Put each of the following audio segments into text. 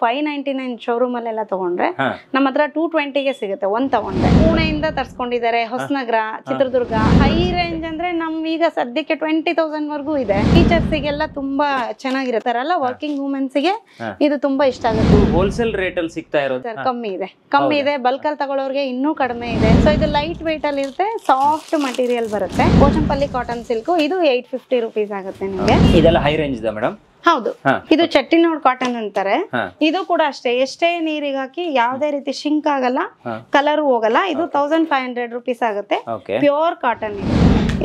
599 showroom ಅಲ್ಲೆಲ್ಲ ತಗೊಂಡ್ರೆ ನಮ್ಮ ಹತ್ರ 220ಗೆ ಸಿಗುತ್ತೆ ಒಂದ್ ತಗೊಂಡ್ರೆ. ಪುಣೆಯಿಂದ ತರ್ಸ್ಕೊಂಡಿದ್ದಾರೆ, ಹೊಸನಗರ, ಚಿತ್ರದುರ್ಗ. ಹೈ ರೇಂಜ್ ಅಂದ್ರೆ ಈಗ ಸದ್ಯಕ್ಕೆ 20,000 ವರ್ಗೂ ಇದೆ. ಟೀಚರ್ಸ್ ಗೆಲ್ಲ ತುಂಬಾ ಚೆನ್ನಾಗಿರುತ್ತಾರಲ್ಲ, ವರ್ಕಿಂಗ್ ವುಮೆನ್ಸ್ ಗೆ ಇದು ತುಂಬಾ ಇಷ್ಟ ಆಗುತ್ತೆ. ಹೋಲ್ಸೇಲ್ ರೇಟ್ ಅಲ್ಲಿ ಸಿಗ್ತಾ ಇರೋದು ಕಮ್ಮಿ ಇದೆ. ಬಲ್ಕ್ ಅಲ್ಲಿ ತಗೊಳ್ಳೋರ್ಗೆ ಇನ್ನೂ ಕಡಿಮೆ ಇದೆ. ಸೊ ಇದು ಲೈಟ್ ವೇಟ್ ಅಲ್ಲಿ ಇರುತ್ತೆ, ಸಾಫ್ಟ್ ಮಟೀರಿಯಲ್ ಬರುತ್ತೆ. ಪೋಚಂಪಲ್ಲಿ ಕಾಟನ್ ಸಿಲ್ಕ್, ಇದು 850 ರೂಪೀಸ್ ಆಗುತ್ತೆ ನಿಮಗೆ. ಇದೆಲ್ಲ ಹೈ ರೇಂಜ್ ಇದೆ ಮೇಡಮ್. ಹೌದು, ಇದು ಚಟ್ಟಿನೋಡ್ ಕಾಟನ್ ಅಂತಾರೆ. ಇದು ಕೂಡ ಅಷ್ಟೇ, ಎಷ್ಟೇ ನೀರಿಗೆ ಹಾಕಿ ಯಾವ್ದೇ ರೀತಿ ಶಿಂಕ್ ಆಗಲ್ಲ, ಕಲರ್ ಹೋಗಲ್ಲ. ಇದು 1500 ರೂಪೀಸ್ ಆಗುತ್ತೆ. ಪ್ಯೂರ್ ಕಾಟನ್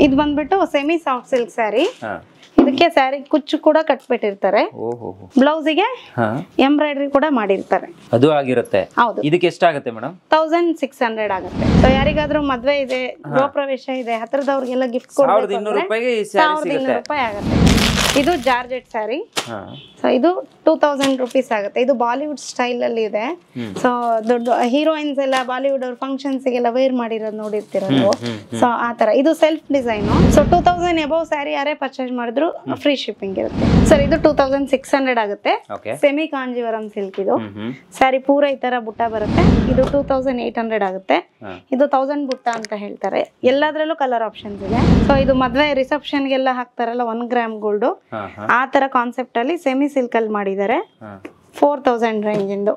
ಇದು ಬಂದ್ಬಿಟ್ಟು ಸೆಮಿ ಸಾಫ್ಟ್ ಸಿಲ್ಕ್ ಸ್ಯಾರಿ. ಇದಕ್ಕೆ ಸ್ಯಾರಿ ಕುಚ್ಚು ಕೂಡ ಕಟ್ಬಿಟ್ಟಿರ್ತಾರೆ. ಬ್ಲೌಸಿಗೆ ಎಂಬ್ರಾಯ್ಡ್ರಿ ಕೂಡ ಮಾಡಿರ್ತಾರೆ. ಅದು ಆಗಿರುತ್ತೆ. ಹೌದು. ಇದಕ್ಕೆ ಎಷ್ಟಾಗುತ್ತೆ ಮೇಡಮ್? 1600 ಆಗುತ್ತೆ. ಸೊ ಯಾರಿಗಾದ್ರೂ ಮದ್ವೆ ಇದೆ, ಗೃಹ ಪ್ರವೇಶ ಇದೆ, ಹತ್ರದವ್ರಿಗೆಲ್ಲ ಗಿಫ್ಟ್ ಕೊಡ್ಬೇಕು 1200 ರೂಪಾಯಿಗೆ ಈ ಸ್ಯಾರಿ ಸಿಗುತ್ತೆ. 1200 ರೂಪಾಯಿ ಆಗುತ್ತೆ. ಇದು ಜಾರ್ಜೆಟ್ ಸ್ಯಾರಿ. ಸೊ ಇದು 2000 ರೂಪೀಸ್ ಆಗುತ್ತೆ. ಇದು ಬಾಲಿವುಡ್ ಸ್ಟೈಲ್ ಅಲ್ಲಿ ಇದೆ. ಸೊ ದೊಡ್ಡ ಹೀರೋಯಿನ್ಸ್ ಎಲ್ಲ ಬಾಲಿವುಡ್ ಅವ್ರ ಫಂಕ್ಷನ್ಸ್ ಗೆಲ್ಲ ವೇರ್ ಮಾಡಿರೋದು ನೋಡಿರ್ತೀರ ನೀವು. ಸೊ ಆ ತರ ಇದು self design. So 2000 above sari ಯಾರೇ ಪರ್ಚೇಸ್ ಮಾಡಿದ್ರು ಫ್ರೀ ಶಿಪ್ಪಿಂಗ್ ಇರುತ್ತೆ. ಸರ್ ಇದು 2600 ಆಗುತ್ತೆ. ಸೆಮಿ ಕಾಂಜೀವರಂ ಸಿಲ್ಕ್ ಇದು. ಸ್ಯಾರಿ ಪೂರ ಈ ತರ ಬುಟ್ಟ ಬರುತ್ತೆ. ಇದು 2800 ಆಗುತ್ತೆ. ಇದು 1000 ಬುಟ್ಟ ಅಂತ ಹೇಳ್ತಾರೆ. ಎಲ್ಲದ್ರಲ್ಲೂ ಕಲರ್ ಆಪ್ಷನ್ಸ್ ಇದೆ. ಸೊ ಇದು ಮದ್ವೆ ರಿಸೆಪ್ಷನ್ ಗೆಲ್ಲ ಹಾಕ್ತಾರಲ್ಲ 1 ಗ್ರಾಮ್ ಗೋಲ್ಡ್, ಆ ತರ ಕಾನ್ಸೆಪ್ಟ್ ಅಲ್ಲಿ ಸೆಮಿ ಸಿಲ್ಕ್ ಅಲ್ಲಿ ಮಾಡಿದ್ದಾರೆ. 4000 ರೇಂಜ್ ಇಂದು.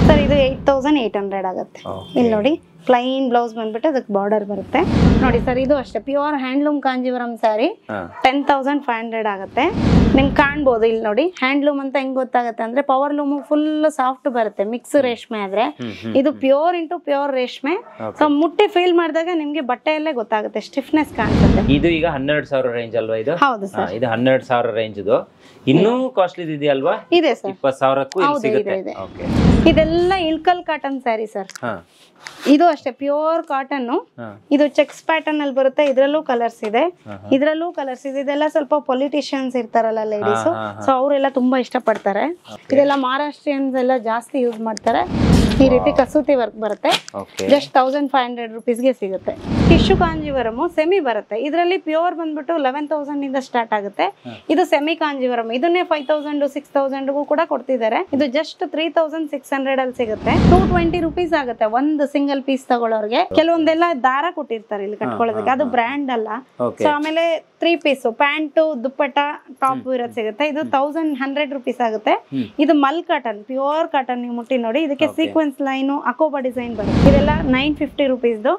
ಸರ್ ಇದು 8800 ಆಗುತ್ತೆ. ಇಲ್ಲಿ ನೋಡಿ, ಪ್ಲೈನ್ ಬ್ಲೌಸ್ ಬಂದ್ಬಿಟ್ಟು ಅದಕ್ಕೆ ಬಾರ್ಡರ್ ಬರುತ್ತೆ ನೋಡಿ ಸರ್. ಇದು ಅಷ್ಟೇ ಪ್ಯೂರ್ ಹ್ಯಾಂಡ್ಲೂಮ್ ಕಾಂಜೀವರಂ ಸ್ಯಾರಿ. 10,500 ಆಗುತ್ತೆ. ನಿಮ್ಗೆ ಕಾಣ್ಬೋದು ಇಲ್ಲಿ ನೋಡಿ, ಹ್ಯಾಂಡ್ಲೂಮ್ ಅಂತ ಹೆಂಗ್ ಗೊತ್ತಾಗುತ್ತೆ ಅಂದ್ರೆ ಪವರ್ ಲೂಮ್ ಫುಲ್ ಸಾಫ್ಟ್ ಬರುತ್ತೆ, ಮಿಕ್ಸ್ ರೇಷ್ಮೆ ಆದ್ರೆ. ಇದು ಪ್ಯೂರ್ ಇಂಟು ಪ್ಯೂರ್ ರೇಷ್ಮೆ. ಸೊ ಮುಟ್ಟಿ ಫೀಲ್ ಮಾಡಿದಾಗ ನಿಮ್ಗೆ ಬಟ್ಟೆಯಲ್ಲೇ ಗೊತ್ತಾಗುತ್ತೆ, ಸ್ಟಿಫ್ನೆಸ್ ಕಾಣಿಸುತ್ತೆ. ಇದು ಈಗ 12,000 ರೇಂಜ್ ಅಲ್ವಾ ಇದು? ಹೌದು ಸರ್, ಇದು 12,000 ರೇಂಜ್. ಇದು ಇನ್ನೂ ಕಾಸ್ಟ್ಲಿ ಇದೆಯಲ್ವಾ? ಇದೆ ಸರ್, 20,000ಕ್ಕೂ ಸಿಗುತ್ತೆ. ಇದೆಲ್ಲ ಇಳ್ಕಲ್ ಕಾಟನ್ ಸ್ಯಾರಿ ಸರ್. ಇದು ಅಷ್ಟೇ ಪ್ಯೂರ್ ಕಾಟನ್. ಇದು ಚೆಕ್ಸ್ ಪ್ಯಾಟರ್ನ್ ಅಲ್ಲಿ ಬರುತ್ತೆ. ಇದ್ರಲ್ಲೂ ಕಲರ್ಸ್ ಇದೆ, ಇದೆಲ್ಲ ಸ್ವಲ್ಪ ಪೊಲಿಟಿಷಿಯನ್ಸ್ ಇರ್ತಾರಲ್ಲ ಲೇಡೀಸ್, ಸೊ ಅವರೆಲ್ಲ ತುಂಬಾ ಇಷ್ಟ ಪಡ್ತಾರೆ. ಇದೆಲ್ಲ ಮಹಾರಾಷ್ಟ್ರಿಯನ್ಸ್ ಎಲ್ಲ ಜಾಸ್ತಿ ಯೂಸ್ ಮಾಡ್ತಾರೆ. ಈ ರೀತಿ ಕಸೂತಿ ವರ್ಕ್ ಬರುತ್ತೆ. ಜಸ್ಟ್ 1500 ರೂಪೀಸ್ಗೆ ಸಿಗುತ್ತೆ. ಟಿಶ್ಯೂ ಕಾಂಜೀವರಂ ಸೆಮಿ ಬರುತ್ತೆ. ಇದರಲ್ಲಿ ಪ್ಯೂರ್ ಬಂದ್ಬಿಟ್ಟು 11,000 ಇಂದ ಸ್ಟಾರ್ಟ್ ಆಗುತ್ತೆ. ಇದು ಸೆಮಿ ಕಾಂಜೀವರಂ. ಇದನ್ನೇ 5,000 6,000 ಕೂಡ ಕೊಡ್ತಿದ್ದಾರೆ. ಇದು ಜಸ್ಟ್ 3,600 ಅಲ್ಲಿ ಸಿಗುತ್ತೆ. 220 ರೂಪೀಸ್ ಆಗುತ್ತೆ ಒಂದು ಸಿಂಗಲ್ ಪೀಸ್ ತಗೊಳ್ಳೋರ್ಗೆ. ಕೆಲವೊಂದೆಲ್ಲ ದಾರ ಕೊಟ್ಟಿರ್ತಾರೆ ಇಲ್ಲಿ ಕಟ್ಕೊಳ್ಳೋದಕ್ಕೆ, ಅದು ಬ್ರ್ಯಾಂಡ್ ಅಲ್ಲ. ಸೊ ಆಮೇಲೆ 3 ಪೀಸ್ ಪ್ಯಾಂಟ್, ದುಪ್ಪಟ್ಟ, ಟಾಪ್ ಇರೋದು ಸಿಗುತ್ತೆ. ಇದು 1100 ರೂಪೀಸ್ ಆಗುತ್ತೆ. ಇದು ಮಲ್ ಕಾಟನ್, ಪ್ಯೂರ್ ಕಾಟನ್. ನೀವು ಮುಟ್ಟಿ ನೋಡಿ, ಇದಕ್ಕೆ ಸೀಕ್ವೆನ್ಸ್ ಲೈನ್, ಅಕೋಬಾ ಡಿಸೈನ್ ಬರುತ್ತೆ. ಇದೆಲ್ಲ 950 ರೂಪೀಸ್ದು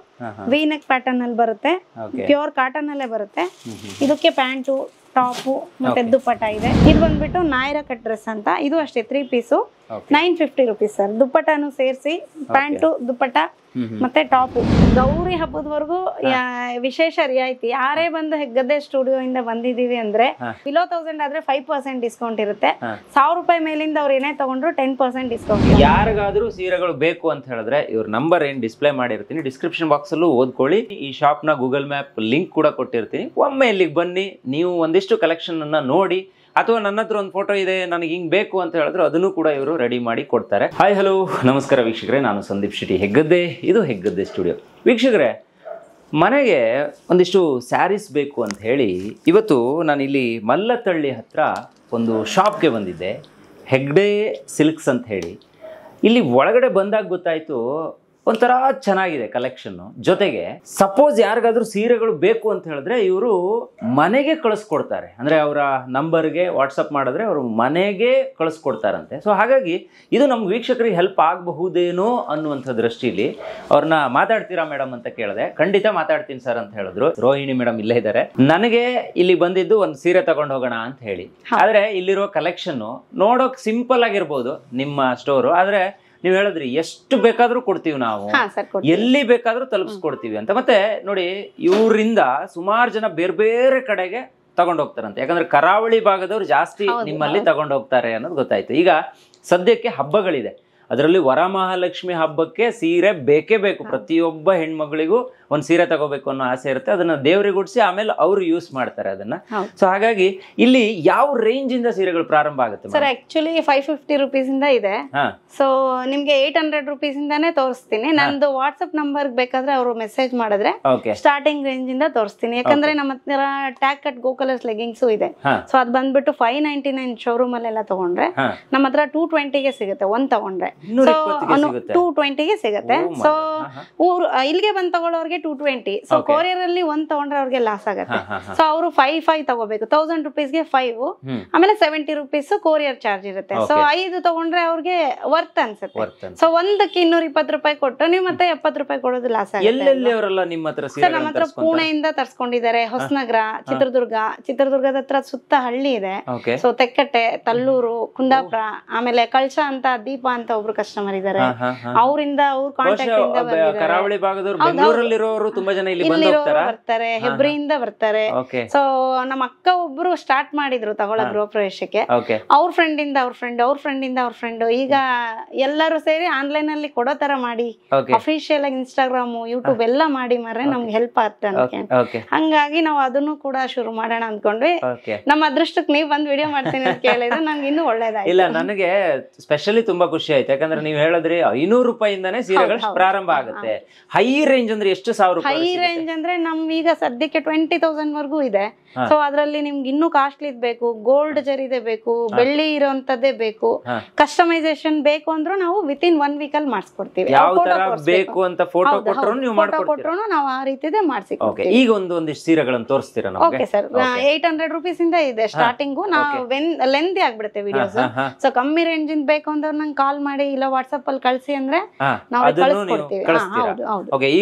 ವಿ ನೆಕ್ ಪ್ಯಾಟರ್ನ್ ಅಲ್ಲಿ ಬರುತ್ತೆ. ಪ್ಯೂರ್ ಕಾಟನ್ ಅಲ್ಲೇ ಬರುತ್ತೆ. ಇದಕ್ಕೆ ಪ್ಯಾಂಟು, ಟಾಪು ಮತ್ತೆ ದುಪ್ಪಟ್ಟ ಇದೆ. ಇದು ಬಂದ್ಬಿಟ್ಟು ನಾಯರಾ ಕಟ್ ಡ್ರೆಸ್ ಅಂತ. ಇದು ಅಷ್ಟೇ 3 ಪೀಸು 950 ರೂಪೀಸ್ ಸರ್. ದುಪ್ಪಟ್ಟನು ಸೇರಿಸಿ ಪ್ಯಾಂಟು, ದುಪ್ಪಟ್ಟ ಮತ್ತೆ ಟಾಪು. ಗೌರಿ ಹಬ್ಬದವರೆಗೂ ವಿಶೇಷ ರಿಯಾಯಿತಿ. ಯಾರೇ ಬಂದು ಹೆಗ್ಗದ್ದೆ ಸ್ಟುಡಿಯೋ ಇಂದ ಬಂದಿದೀವಿ ಅಂದ್ರೆ ಬಿಲೋ 1000 ಆದ್ರೆ 5% ಡಿಸ್ಕೌಂಟ್ ಇರುತ್ತೆ. 1000 ರೂಪಾಯಿ ಮೇಲಿಂದ ಅವ್ರು ಏನೇ ತಗೊಂಡ್ರು 10% ಡಿಸ್ಕೌಂಟ್. ಯಾರಿಗಾದ್ರೂ ಸೀರೆಗಳು ಬೇಕು ಅಂತ ಹೇಳಿದ್ರೆ ಇವ್ರ ನಂಬರ್ ಏನ್ ಡಿಸ್ಪ್ಲೇ ಮಾಡಿರ್ತೀನಿ, ಡಿಸ್ಕ್ರಿಪ್ಷನ್ ಬಾಕ್ಸ್ ಅಲ್ಲೂ ಓದ್ಕೊಳ್ಳಿ. ಈ ಶಾಪ್ ನ ಗೂಗಲ್ ಮ್ಯಾಪ್ ಲಿಂಕ್ ಕೂಡ ಕೊಟ್ಟಿರ್ತೀನಿ. ಒಮ್ಮೆ ಇಲ್ಲಿಗೆ ಬನ್ನಿ, ನೀವು ಒಂದಿಷ್ಟು ಕಲೆಕ್ಷನ್ ಅನ್ನ ನೋಡಿ, ಅಥವಾ ನನ್ನ ಹತ್ರ ಒಂದು ಫೋಟೋ ಇದೆ ನನಗೆ ಹಿಂಗ್ ಬೇಕು ಅಂತ ಹೇಳಿದ್ರೆ ಅದನ್ನು ಕೂಡ ಇವರು ರೆಡಿ ಮಾಡಿ ಕೊಡ್ತಾರೆ. ಹಾಯ್ ಹಲೋ ನಮಸ್ಕಾರ ವೀಕ್ಷಕರೇ, ನಾನು ಸಂದೀಪ್ ಶೆಟ್ಟಿ, ಹೆಗ್ಗದ್ದೆ. ಇದು ಹೆಗ್ಗದ್ದೆ ಸ್ಟುಡಿಯೋ. ವೀಕ್ಷಕರೇ, ಮನೆಗೆ ಒಂದಿಷ್ಟು ಸ್ಯಾರೀಸ್ ಬೇಕು ಅಂತ ಹೇಳಿ ಇವತ್ತು ನಾನಿಲ್ಲಿ ಮಲ್ಲತ್ತಳ್ಳಿ ಹತ್ರ ಒಂದು ಶಾಪ್ಗೆ ಬಂದಿದ್ದೆ, ಹೆಗ್ಡೆ ಸಿಲ್ಕ್ಸ್ ಅಂತ ಹೇಳಿ. ಇಲ್ಲಿ ಒಳಗಡೆ ಬಂದಾಗ ಗೊತ್ತಾಯಿತು ಒಂಥರ ಚೆನ್ನಾಗಿದೆ ಕಲೆಕ್ಷನ್ನು. ಜೊತೆಗೆ ಸಪೋಸ್ ಯಾರಿಗಾದ್ರೂ ಸೀರೆಗಳು ಬೇಕು ಅಂತ ಹೇಳಿದ್ರೆ ಇವರು ಮನೆಗೆ ಕಳಿಸ್ಕೊಡ್ತಾರೆ. ಅಂದರೆ ಅವರ ನಂಬರ್ಗೆ ವಾಟ್ಸಪ್ ಮಾಡಿದ್ರೆ ಅವರು ಮನೆಗೆ ಕಳಿಸ್ಕೊಡ್ತಾರಂತೆ. ಸೊ ಹಾಗಾಗಿ ಇದು ನಮ್ಮ ವೀಕ್ಷಕರಿಗೆ ಹೆಲ್ಪ್ ಆಗಬಹುದೇನೋ ಅನ್ನುವಂಥ ದೃಷ್ಟಿಯಲ್ಲಿ ಅವ್ರನ್ನ ಮಾತಾಡ್ತೀರಾ ಮೇಡಮ್ ಅಂತ ಕೇಳಿದೆ. ಖಂಡಿತ ಮಾತಾಡ್ತೀನಿ ಸರ್ ಅಂತ ಹೇಳಿದ್ರು. ರೋಹಿಣಿ ಮೇಡಮ್ ಇಲ್ಲೇ ಇದ್ದಾರೆ. ನನಗೆ ಇಲ್ಲಿ ಬಂದಿದ್ದು ಒಂದು ಸೀರೆ ತಗೊಂಡು ಹೋಗೋಣ ಅಂತ ಹೇಳಿ. ಆದರೆ ಇಲ್ಲಿರೋ ಕಲೆಕ್ಷನ್ನು ನೋಡೋಕೆ ಸಿಂಪಲ್ ಆಗಿರ್ಬೋದು ನಿಮ್ಮ ಸ್ಟೋರು, ಆದರೆ ನೀವು ಹೇಳಿದ್ರಿ ಎಷ್ಟು ಬೇಕಾದ್ರೂ ಕೊಡ್ತೀವಿ ನಾವು, ಎಲ್ಲಿ ಬೇಕಾದ್ರೂ ತಲುಪಿಸ್ಕೊಡ್ತೀವಿ ಅಂತ. ಮತ್ತೆ ನೋಡಿ, ಇವರಿಂದ ಸುಮಾರು ಜನ ಬೇರೆ ಬೇರೆ ಕಡೆಗೆ ತಗೊಂಡು ಹೋಗ್ತಾರಂತೆ. ಯಾಕಂದ್ರೆ ಕರಾವಳಿ ಭಾಗದವ್ರು ಜಾಸ್ತಿ ನಿಮ್ಮಲ್ಲಿ ತಗೊಂಡು ಹೋಗ್ತಾರೆ ಅನ್ನೋದು ಗೊತ್ತಾಯ್ತು. ಈಗ ಸದ್ಯಕ್ಕೆ ಹಬ್ಬಗಳಿದೆ, ಅದರಲ್ಲಿ ವರಮಹಾಲಕ್ಷ್ಮಿ ಹಬ್ಬಕ್ಕೆ ಸೀರೆ ಬೇಕೇ ಬೇಕು. ಪ್ರತಿಯೊಬ್ಬ ಹೆಣ್ಮಗಳಿಗೂ ಒಂದ್ ಸೀರೆ ತಗೋಬೇಕು ಅನ್ನೋ ಆಸೆ ಇರುತ್ತೆ. ಅದನ್ನ ದೇವ್ರಿಗೆ ಉಡ್ಸಿ ಆಮೇಲೆ ಅವ್ರು ಯೂಸ್ ಮಾಡ್ತಾರೆ ಅದನ್ನ. ಸೊ ಹಾಗಾಗಿ ಇಲ್ಲಿ ಯಾವ ರೇಂಜ್ ಇಂದ ಸೀರೆಗಳು ಪ್ರಾರಂಭ ಆಗುತ್ತೆ ಸರ್? ಆಕ್ಚುಲಿ 550 rupees ಇಂದ ಇದೆ. ಸೊ ನಿಮ್ಗೆ 800 rupees ಇಂದಾನೇ ತೋರಿಸ್ತೀನಿ. ನಂದು ವಾಟ್ಸ್ಆಪ್ ನಂಬರ್ ಬೇಕಾದ್ರೆ ಅವರು ಮೆಸೇಜ್ ಮಾಡಿದ್ರೆ ಸ್ಟಾರ್ಟಿಂಗ್ ರೇಂಜ್ ಇಂದ ತೋರಿಸ್ತೀನಿ. ಯಾಕಂದ್ರೆ ನಮ್ಮ ಹತ್ರ ಟ್ಯಾಗ್ ಕಟ್ ಗೋ ಕಲರ್ಸ್ ಲೆಗಿಂಗ್ಸ್ ಇದೆ. ಸೊ ಅದ್ ಬಂದ್ಬಿಟ್ಟು 599 ಶೋರೂಮ್ ಅಲ್ಲೆಲ್ಲ ತಗೊಂಡ್ರೆ ನಮ್ಮ ಹತ್ರ 220ಗೆ ಸಿಗುತ್ತೆ ಒಂದ್ ತಗೊಂಡ್ರೆ. ಸೊ 220ಗೆ ಸಿಗುತ್ತೆ. ಸೊ ಇಲ್ಲಿಗೆ ಬಂದ್ ತಗೊಳ್ಳೋರ್ಗೆ 220. ಸೊ ಕೊರಿಯರ್ ಅಲ್ಲಿ ಒಂದ್ ತಗೊಂಡ್ರೆ ಅವ್ರಿಗೆ ಲಾಸ್ ಆಗುತ್ತೆ. ಸೊ ಅವರು 5 ತಗೋಬೇಕು. 1000 rupeesಗೆ 5, ಆಮೇಲೆ 70 rupees ಕೊರಿಯರ್ ಚಾರ್ಜ್ ಇರುತ್ತೆ. ಸೊ 5 ತಗೊಂಡ್ರೆ ಅವ್ರಿಗೆ ವರ್ತ್ ಅನ್ಸುತ್ತೆ. ಸೊ ಒಂದಕ್ಕೆ 220 ರೂಪಾಯಿ ಕೊಟ್ಟು ನೀವು ಮತ್ತೆ 70 ರೂಪಾಯಿ ಕೊಡೋದು ಲಾಸ್ ಆಗುತ್ತೆ. ಸರ್ ನಮ್ಮ ಹತ್ರ ಪುಣೆಯಿಂದ ತರ್ಸ್ಕೊಂಡಿದ್ದಾರೆ, ಹೊಸನಗರ, ಚಿತ್ರದುರ್ಗದ ಹತ್ರ ಸುತ್ತ ಹಳ್ಳಿ ಇದೆ. ಸೊ ತೆಕ್ಕಟ್ಟೆ, ತಲ್ಲೂರು, ಕುಂದಾಪುರ, ಆಮೇಲೆ ಕಳಶ ಅಂತ ದೀಪ ಅಂತ ಒಬ್ರು ಕಸ್ಟಮರ್ ಇದ್ದಾರೆ. ಅವರಿಂದ ಅವ್ರ ಕಾಂಟ್ಯಾಕ್ಟ್ ಕರಾವಳಿ ಭಾಗದವರು ತುಂಬಾ ಜನ ಇಲ್ಲಿ ಬರ್ತಾರೆ, ಹೆಬ್ರಿಯಿಂದ ಬರ್ತಾರೆ. ಸೊ ನಮ್ಮ ಅಕ್ಕ ಒಬ್ರು ಸ್ಟಾರ್ಟ್ ಮಾಡಿದ್ರು ತಗೊಳ್ಳೋ ಗೃಹ ಪ್ರವೇಶಕ್ಕೆ. ಅವ್ರ ಫ್ರೆಂಡ್ ಇಂದ ಅವ್ರ ಫ್ರೆಂಡ್ ಈಗ ಎಲ್ಲರೂ ಸೇರಿ ಆನ್ಲೈನ್ ಅಲ್ಲಿ ಕೊಡೋ ತರ ಮಾಡಿ ಅಫಿಷಿಯಲ್ ಆಗಿ ಇನ್ಸ್ಟಾಗ್ರಾಮ್, ಯೂಟ್ಯೂಬ್ ಎಲ್ಲ ಮಾಡಿ ಮಾರ್ರೆ ನಮ್ಗೆ ಹೆಲ್ಪ್ ಆಗ್ತದೆ. ಹಂಗಾಗಿ ನಾವು ಅದನ್ನು ಕೂಡ ಶುರು ಮಾಡೋಣ ಅಂದ್ಕೊಂಡ್ವಿ. ನಮ್ಮ ಅದೃಷ್ಟಕ್ಕೆ ನೀವ್ ಬಂದ್ ವಿಡಿಯೋ ಮಾಡ್ತೀನಿ ಅಂತ ಕೇಳಿದ್ರೆ ನಂಗೆ ಇನ್ನೂ ಒಳ್ಳೇದಾಯ್ತು. ಇಲ್ಲ, ನನಗೆ ಸ್ಪೆಷಲಿ ತುಂಬಾ ಖುಷಿ ಆಯ್ತು. ಯಾಕಂದ್ರೆ ನೀವ್ ಹೇಳಿದ್ರಿ 500 ರೂಪಾಯಿಂದಾನೇ ಸೀರೆಗಳು ಪ್ರಾರಂಭ ಆಗುತ್ತೆ. ಹೈ ರೇಂಜ್ ಅಂದ್ರೆ ಎಷ್ಟು ಸಾವಿರ? ಹೈ ರೇಂಜ್ ಅಂದ್ರೆ ನಮ್ಗೀಗ ಸದ್ಯಕ್ಕೆ 20,000 ವರ್ಗೂ ಇದೆ. ಸೊ ಅದ್ರಲ್ಲಿ ನಿಮ್ಗೆ ಇನ್ನೂ ಕಾಸ್ಟ್ಲಿ ಬೇಕು, ಗೋಲ್ಡ್ ಜರಿದೆ ಬೇಕು, ಬೆಳ್ಳಿ ಇರೋಂತದ್ದೇ ಬೇಕು, ಕಸ್ಟಮೈಸೇಷನ್ ಬೇಕು ಅಂದ್ರೂ ನಾವು ವಿತಿನ್ 1 week ಅಲ್ಲಿ ಮಾಡಿಸ್ಕೊಡ್ತೀವಿ. ಬೇಕು ಅಂತ ಫೋಟೋ ಕೊಟ್ರು ನಾವು ಆ ರೀತಿದೇ ಮಾಡಿಸಿ. ಈಗ ಒಂದಿಷ್ಟು ಸೀರೆಗಳನ್ನು ತೋರಿಸ್ತೀರಾ? ಓಕೆ ಸರ್, 800 rupees ಇಂದ ಇದೆ ಸ್ಟಾರ್ಟಿಂಗು. ನಾವು ಲೆಂದಿ ಆಗ್ಬಿಡುತ್ತೆ ವಿಡಿಯೋಸ್. ಸೊ ಕಮ್ಮಿ ರೇಂಜ್ ಇಂದ ಬೇಕು ಅಂದ್ರೆ ನಂಗೆ ಕಾಲ್ ಮಾಡಿ ಇಲ್ಲ ವಾಟ್ಸ್ಆಪ್ ಅಲ್ಲಿ ಕಳ್ಸಿ ಅಂದ್ರೆ ನಾವು ಕಳಿಸ್ಕೊಡ್ತೀವಿ.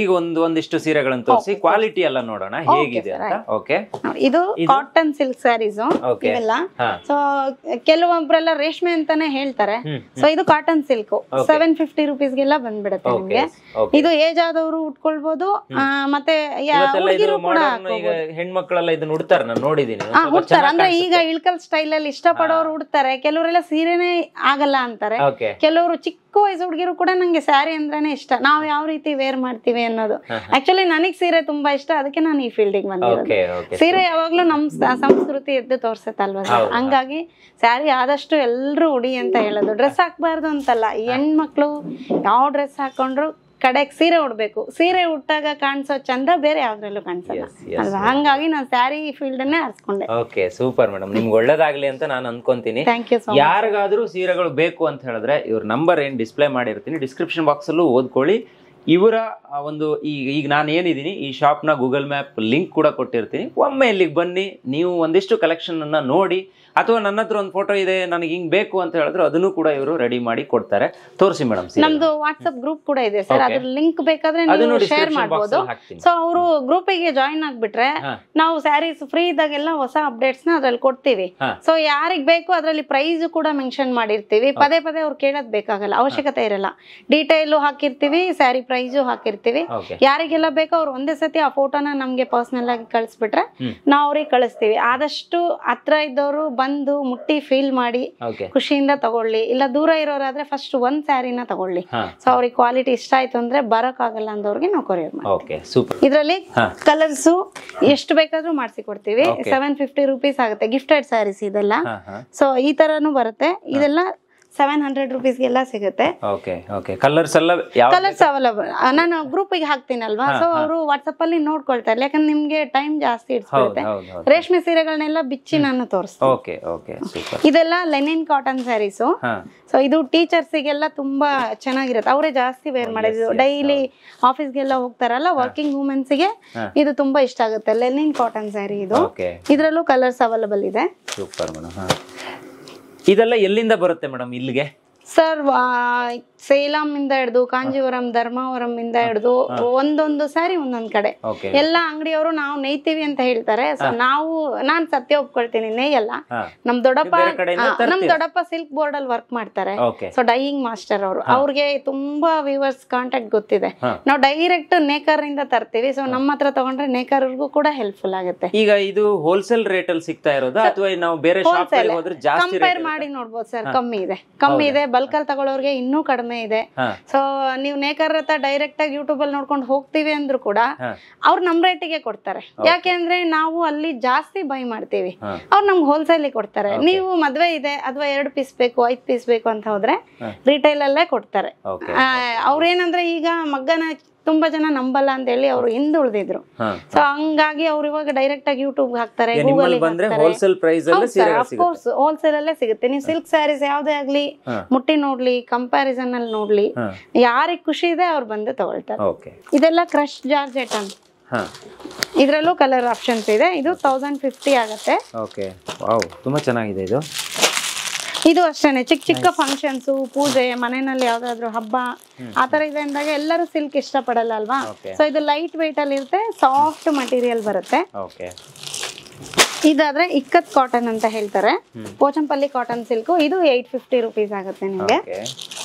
ಈಗ ಒಂದಿಷ್ಟು ಸೀರೆಗಳನ್ನು ತೋರಿಸಿ, ಕ್ವಾಲಿಟಿ ಎಲ್ಲ ನೋಡೋಣ ಹೇಗಿದೆ ಅಂತ. ಓಕೆ, ಇದು ಕಾಟನ್ ಸಿಲ್ಕ್ ಸ್ಯಾರೀಸ್ ಇವೆಲ್ಲ. ಸೊ ಕೆಲವೊಬ್ರೆಲ್ಲ ರೇಷ್ಮೆ ಅಂತಾನೆ ಹೇಳ್ತಾರೆ. ಸೊ ಇದು ಕಾಟನ್ ಸಿಲ್ಕ್ 750 rupees ಗೆಲ್ಲ ಬಂದ್ಬಿಡುತ್ತೆ ನಿಮ್ಗೆ. ಇದು ಏಜ್ ಆದವರು ಉಟ್ಕೊಳ್ಬಹುದು, ಮತ್ತೆ ಹೆಣ್ಮಕ್ಳೆಲ್ಲ ಇದನ್ನ ಉಡ್ತಾರೆ, ನಾನು ನೋಡಿದೀನಿ. ಅಂದ್ರೆ ಈಗ ಇಳ್ಕಲ್ ಸ್ಟೈಲ್ ಅಲ್ಲಿ ಇಷ್ಟಪಡೋರು ಉಡ್ತಾರೆ. ಕೆಲವರೆಲ್ಲ ಸೀರೆನೇ ಆಗಲ್ಲ ಅಂತಾರೆ. ಕೆಲವರು ಚಿಕ್ಕ ವಯಸ್ಸು ಹುಡುಗಿರು ಕೂಡ ನಂಗೆ ಸ್ಯಾರಿ ಅಂದ್ರೇನೆ ಇಷ್ಟ, ನಾವ್ ಯಾವ ರೀತಿ ವೇರ್ ಮಾಡ್ತೀವಿ ಅನ್ನೋದು. ಆಕ್ಚುಲಿ ನನಗ್ ಸೀರೆ ತುಂಬಾ ಇಷ್ಟ, ಅದಕ್ಕೆ ನಾನು ಈ ಫೀಲ್ಡಿಗೆ ಬಂದಿರೋದು. ಸೀರೆ ಯಾವಾಗ್ಲೂ ನಮ್ ಸಂಸ್ಕೃತಿ ಎದ್ದು ತೋರ್ಸತ್ತಲ್ವಾ, ಹಂಗಾಗಿ ಸ್ಯಾರಿ ಆದಷ್ಟು ಎಲ್ರು ಉಡಿ ಅಂತ ಹೇಳೋದು. ಡ್ರೆಸ್ ಹಾಕ್ಬಾರ್ದು ಅಂತಲ್ಲ, ಹೆಣ್ಮಕ್ಳು ಯಾವ ಡ್ರೆಸ್ ಹಾಕೊಂಡ್ರು ಕಡೆಗೆ ಸೀರೆ ಉಡ್ಬೇಕು. ಸೀರೆ ಉಟ್ಟಾಗ ಕಾಣಿಸೋ ಚಂದ ಬೇರೆ ಯಾವ್ದ್ರಲ್ಲೂ ಕಾಣಿಸಲ್ಲ ಅಲ್ವಾ. ಹಂಗಾಗಿ ನಾನು ಸ್ಯಾರಿ ಫೀಲ್ಡ್ ಅನ್ನೇ ಆರಿಸ್ಕೊಂಡೆ. ಓಕೆ, ಸೂಪರ್ ಮೇಡಮ್, ನಿಮ್ಗೆ ಒಳ್ಳೇದಾಗ್ಲಿ ಅಂತ ನಾನು ಅನ್ಕೊಂತೀನಿ. ಯಾರಿಗಾದ್ರೂ ಸೀರೆಗಳು ಬೇಕು ಅಂತ ಹೇಳಿದ್ರೆ ಇವ್ರ ನಂಬರ್ ಏನ್ ಡಿಸ್ಪ್ಲೇ ಮಾಡಿರ್ತೀನಿ ಡಿಸ್ಕ್ರಿಪ್ಷನ್ ಬಾಕ್ಸ್ ಅಲ್ಲೂ ಓದ್ಕೊಳ್ಳಿ. ಇವರ ಒಂದು ಈಗ ನಾನು ಏನಿದ್ದೀನಿ ಈ ಶಾಪ್ನ ಗೂಗಲ್ ಮ್ಯಾಪ್ ಲಿಂಕ್ ಕೂಡ ಕೊಟ್ಟಿರ್ತೀನಿ. ಒಮ್ಮೆ ಇಲ್ಲಿಗೆ ಬನ್ನಿ, ನೀವು ಒಂದಿಷ್ಟು ಕಲೆಕ್ಷನ್ ಅನ್ನ ನೋಡಿ, ಅಥವಾ ನನ್ನ ಹತ್ರ ಒಂದು ಫೋಟೋ ಇದೆ ನನಗೆ ಹಿಂಗ್ ಬೇಕು ಅಂತ ಹೇಳಿದ್ರೆ ಅದನ್ನು ಕೂಡ ಇವರು ರೆಡಿ ಮಾಡಿ ಕೊಡ್ತಾರೆ. ತೋರಿಸಿ ಮೇಡಮ್. ನಮ್ದು ವಾಟ್ಸ್ಆಪ್ ಗ್ರೂಪ್ ಕೂಡ ಇದೆ ಸರ್, ಅದ್ರ ಲಿಂಕ್ ಬೇಕಾದ್ರೆ ನೀವು ಶೇರ್ ಮಾಡಬಹುದು. ಸೊ ಅವರು ಗ್ರೂಪಿಗೆ ಜಾಯಿನ್ ಆಗ್ಬಿಟ್ರೆ ನಾವು ಸ್ಯಾರೀಸ್ ಫ್ರೀ ಇದ್ದಾಗೆಲ್ಲ ಹೊಸ ಅಪ್ಡೇಟ್ಸ್ ನ ಅದ್ರಲ್ಲಿ ಕೊಡ್ತೀವಿ. ಸೊ ಯಾರಿಗ್ ಬೇಕು ಅದ್ರಲ್ಲಿ ಪ್ರೈಸ್ ಕೂಡ ಮೆನ್ಷನ್ ಮಾಡಿರ್ತೀವಿ. ಪದೇ ಅವ್ರು ಕೇಳೋದ್ ಬೇಕಾಗಲ್ಲ, ಅವಶ್ಯಕತೆ ಇರಲ್ಲ. ಡೀಟೇಲ್ ಹಾಕಿರ್ತೀವಿ, ಸ್ಯಾರಿ ಪ್ರೈಸು ಹಾಕಿರ್ತೀವಿ. ಯಾರಿಗೆಲ್ಲ ಬೇಕೋ ಅವ್ರು ಒಂದೇ ಸತಿ ಆ ಫೋಟೋನ ನಮ್ಗೆ ಪರ್ಸನಲ್ ಆಗಿ ಕಳಿಸ್ಬಿಟ್ರೆ ನಾವು ಅವ್ರಿಗೆ ಕಳಿಸ್ತೀವಿ. ಆದಷ್ಟು ಹತ್ರ ಇದ್ದವರು ಬಂದು ಮುಟ್ಟಿ ಫೀಲ್ ಮಾಡಿ ಖುಷಿಯಿಂದ ತಗೊಳ್ಳಿ. ಇಲ್ಲ ದೂರ ಇರೋರಾದ್ರೆ ಫಸ್ಟ್ ಒಂದ್ ಸ್ಯಾರಿನ ತಗೊಳ್ಳಿ. ಸೊ ಅವ್ರಿಗೆ ಕ್ವಾಲಿಟಿ ಇಷ್ಟ ಆಯ್ತು ಅಂದ್ರೆ ಬರಕ್ ಆಗಲ್ಲ ಅಂದವ್ರಿಗೆ ನಾವು ಕೊರಿಯರ್ ಮಾಡ್ತೀವಿ. ಇದ್ರಲ್ಲಿ ಕಲರ್ಸ್ ಎಷ್ಟು ಬೇಕಾದ್ರೂ ಮಾಡಿಸಿ ಕೊಡ್ತೀವಿ. 750 rupees ಆಗುತ್ತೆ. ಗಿಫ್ಟೆಡ್ ಸ್ಯಾರೀಸ್ ಇದೆಲ್ಲ. ಸೊ ಈ ತರಾನು ಬರುತ್ತೆ. ಇದೆಲ್ಲ 700 rupees ಗೆಲ್ಲ ಸಿಗುತ್ತೆ. Colours available. ನಾನು ಗ್ರೂಪ್ ಗೆ ಹಾಕ್ತೀನಲ್ವಾ, ಸೊ ಅವರು ವಾಟ್ಸ್ಆಪ್ ಅಲ್ಲಿ ನೋಡ್ಕೊಳ್ತಾರೆ. ಯಾಕಂದ್ರೆ ನಿಮ್ಗೆ ಟೈಮ್ ಜಾಸ್ತಿ ಇಡ್ಸ್ಬಿಡುತ್ತೆ. ರೇಷ್ಮೆ ಸೀರೆಗಳನ್ನೆಲ್ಲ ಬಿಚ್ಚಿ ನಾನು ತೋರಿಸ್ತೀನಿ. ಇದೆಲ್ಲ ಲೆನಿನ್ ಕಾಟನ್ ಸ್ಯಾರೀಸ್. ಸೊ ಇದು ಟೀಚರ್ಸಿಗೆಲ್ಲ ತುಂಬಾ ಚೆನ್ನಾಗಿರುತ್ತೆ, ಅವರೇ ಜಾಸ್ತಿ ವೇರ್ ಮಾಡೋದು. ಡೈಲಿ ಆಫೀಸ್ಗೆಲ್ಲ ಹೋಗ್ತಾರಲ್ಲ ವರ್ಕಿಂಗ್ ವುಮೆನ್ಸ್ ಗೆ ಇದು ತುಂಬಾ ಇಷ್ಟ ಆಗುತ್ತೆ. ಲೆನಿನ್ ಕಾಟನ್ ಸ್ಯಾರಿ ಇದು. ಇದ್ರಲ್ಲೂ ಕಲರ್ಸ್ ಅವೈಲಬಲ್ ಇದೆ. Super madam. ಇದೆಲ್ಲ ಎಲ್ಲಿಂದ ಬರುತ್ತೆ ಮೇಡಮ್ ಇಲ್ಲಿಗೆ? ಸರ್ ಸೇಲಂ ಇಂದ ಹಿಡ್ದು ಕಾಂಜೀವರಂ, ಧರ್ಮಾವರಂ ಇಂದ ಹಿಡ್ದು ಒಂದೊಂದು ಸಾರಿ ಒಂದೊಂದ್ ಕಡೆ ಎಲ್ಲ ಅಂಗಡಿಯವರು ನಾವು ನೇಯ್ತೀವಿ ಅಂತ ಹೇಳ್ತಾರೆ. ನಾನ್ ಸತ್ಯ ಒಪ್ಕೊಳ್ತೀನಿ, ನೇಯಲ್ಲ. ನಮ್ ದೊಡ್ಡಪ್ಪ ಸಿಲ್ಕ್ ಬೋರ್ಡ್ ಅಲ್ಲಿ ವರ್ಕ್ ಮಾಡ್ತಾರೆ. ಸೊ ಡೈಯಿಂಗ್ ಮಾಸ್ಟರ್ ಅವರು, ಅವ್ರಿಗೆ ತುಂಬಾ ವ್ಯೂವರ್ಸ್ ಕಾಂಟ್ಯಾಕ್ಟ್ ಗೊತ್ತಿದೆ. ನಾವು ಡೈರೆಕ್ಟ್ ನೇಕರ್ ಇಂದ ತರ್ತೀವಿ. ಸೊ ನಮ್ಮ ಹತ್ರ ತಗೊಂಡ್ರೆ ನೇಕರ್ಗೂ ಕೂಡ ಹೆಲ್ಪ್ಫುಲ್ ಆಗುತ್ತೆ. ಈಗ ಇದು ಹೋಲ್ಸೇಲ್ ರೇಟ್ ಅಲ್ಲಿ ಸಿಗ್ತಾ ಇರೋದಾ ಅಥವಾ ನಾವು ಬೇರೆ ಶಾಪ್ ಅಲ್ಲಿ ಹೋದ್ರೆ ಜಾಸ್ತಿ ಕಂಪೇರ್ ಮಾಡಿ ನೋಡ್ಬೋದು ಸರ್? ಕಮ್ಮಿ ಇದೆ ಬಲ್ಕ್ ಅಲ್ಲಿ ತಗೊಳ್ಳೋರ್ಗೆ ಇನ್ನೂ ಕಡಿಮೆ ಇದೆ. ಸೊ ನೀವು ನೇಕಾರರ ಹತ್ರ ಡೈರೆಕ್ಟ್ ಆಗಿ ಯೂಟ್ಯೂಬ್ ಅಲ್ಲಿ ನೋಡ್ಕೊಂಡು ಹೋಗ್ತೀವಿ ಅಂದ್ರೂ ಕೂಡ ಅವ್ರು ನಮ್ ರೇಟಿಗೆ ಕೊಡ್ತಾರೆ. ಯಾಕೆ ಅಂದ್ರೆ ನಾವು ಅಲ್ಲಿ ಜಾಸ್ತಿ ಬೈ ಮಾಡ್ತೀವಿ, ಅವ್ರು ನಮ್ಗೆ ಹೋಲ್ಸೇಲ್ ಕೊಡ್ತಾರೆ. ನೀವು ಮದ್ವೆ ಇದೆ ಅಥವಾ 2 ಪೀಸ್ ಬೇಕು 5 ಪೀಸ್ ಬೇಕು ಅಂತ ಹೋದ್ರೆ ರಿಟೈಲ್ ಅಲ್ಲೇ ಕೊಡ್ತಾರೆ. ಅವ್ರೇನಂದ್ರೆ ಈಗ ಮಗ್ಗನ ತುಂಬಾ ಜನ ನಂಬಲ್ಲ ಅಂತ ಹೇಳಿ ಅವ್ರು ಹಿಂದುಳಿದಿದ್ರು. ಸೊ ಹಂಗಾಗಿ ಅವ್ರು ಇವಾಗ ಡೈರೆಕ್ಟ್ ಆಗಿ ಯೂಟ್ಯೂಬ್ ಹಾಕ್ತಾರೆ, ಗೂಗಲ್ ಹೋಲ್ಸೇಲ್ ಅಲ್ಲೇ ಸಿಗುತ್ತೆ. ನೀವು ಸಿಲ್ಕ್ ಸ್ಯಾರೀಸ್ ಯಾವ್ದೇ ಆಗ್ಲಿ ಮುಟ್ಟಿ ನೋಡ್ಲಿ, ಕಂಪ್ಯಾರಿಸನ್ ಅಲ್ಲಿ ನೋಡ್ಲಿ, ಯಾರಿಗ್ ಖುಷಿ ಇದೆ ಅವ್ರು ಬಂದು ತಗೊಳ್ತಾರೆ. ಇದೆಲ್ಲ ಕ್ರಶ್ ಜಾರ್ಜೆಟ್ ಅಂತ, ಇದ್ರಲ್ಲೂ ಕಲರ್ ಆಪ್ಷನ್ಸ್ ಇದೆ. ಇದು 1050 ಆಗುತ್ತೆ. ತುಂಬಾ ಚೆನ್ನಾಗಿದೆ ಇದು. ಇದು ಅಷ್ಟೇನೆ ಚಿಕ್ಕ ಚಿಕ್ಕ ಫಂಕ್ಷನ್ಸ್, ಪೂಜೆ, ಮನೆಯಲ್ಲಿ ಯಾವ್ದಾದ್ರು ಹಬ್ಬ ಆತರ ಇದೆ ಅಂದಾಗ ಎಲ್ಲರೂ ಸಿಲ್ಕ್ ಇಷ್ಟಪಡಲ್ಲ ಅಲ್ವಾ. ಸೊ ಇದು ಲೈಟ್ ವೇಟ್ ಅಲ್ಲಿ ಇರುತ್ತೆ, ಸಾಫ್ಟ್ ಮಟೀರಿಯಲ್ ಬರುತ್ತೆ. ಇದಾದ್ರೆ ಇಕ್ಕತ್ ಕಾಟನ್ ಅಂತ ಹೇಳ್ತಾರೆ, ಪೋಚಂಪಲ್ಲಿ ಕಾಟನ್ ಸಿಲ್ಕ್. ಇದು 850 ರುಪೀಸ್ ಆಗುತ್ತೆ ನಿಮ್ಗೆ.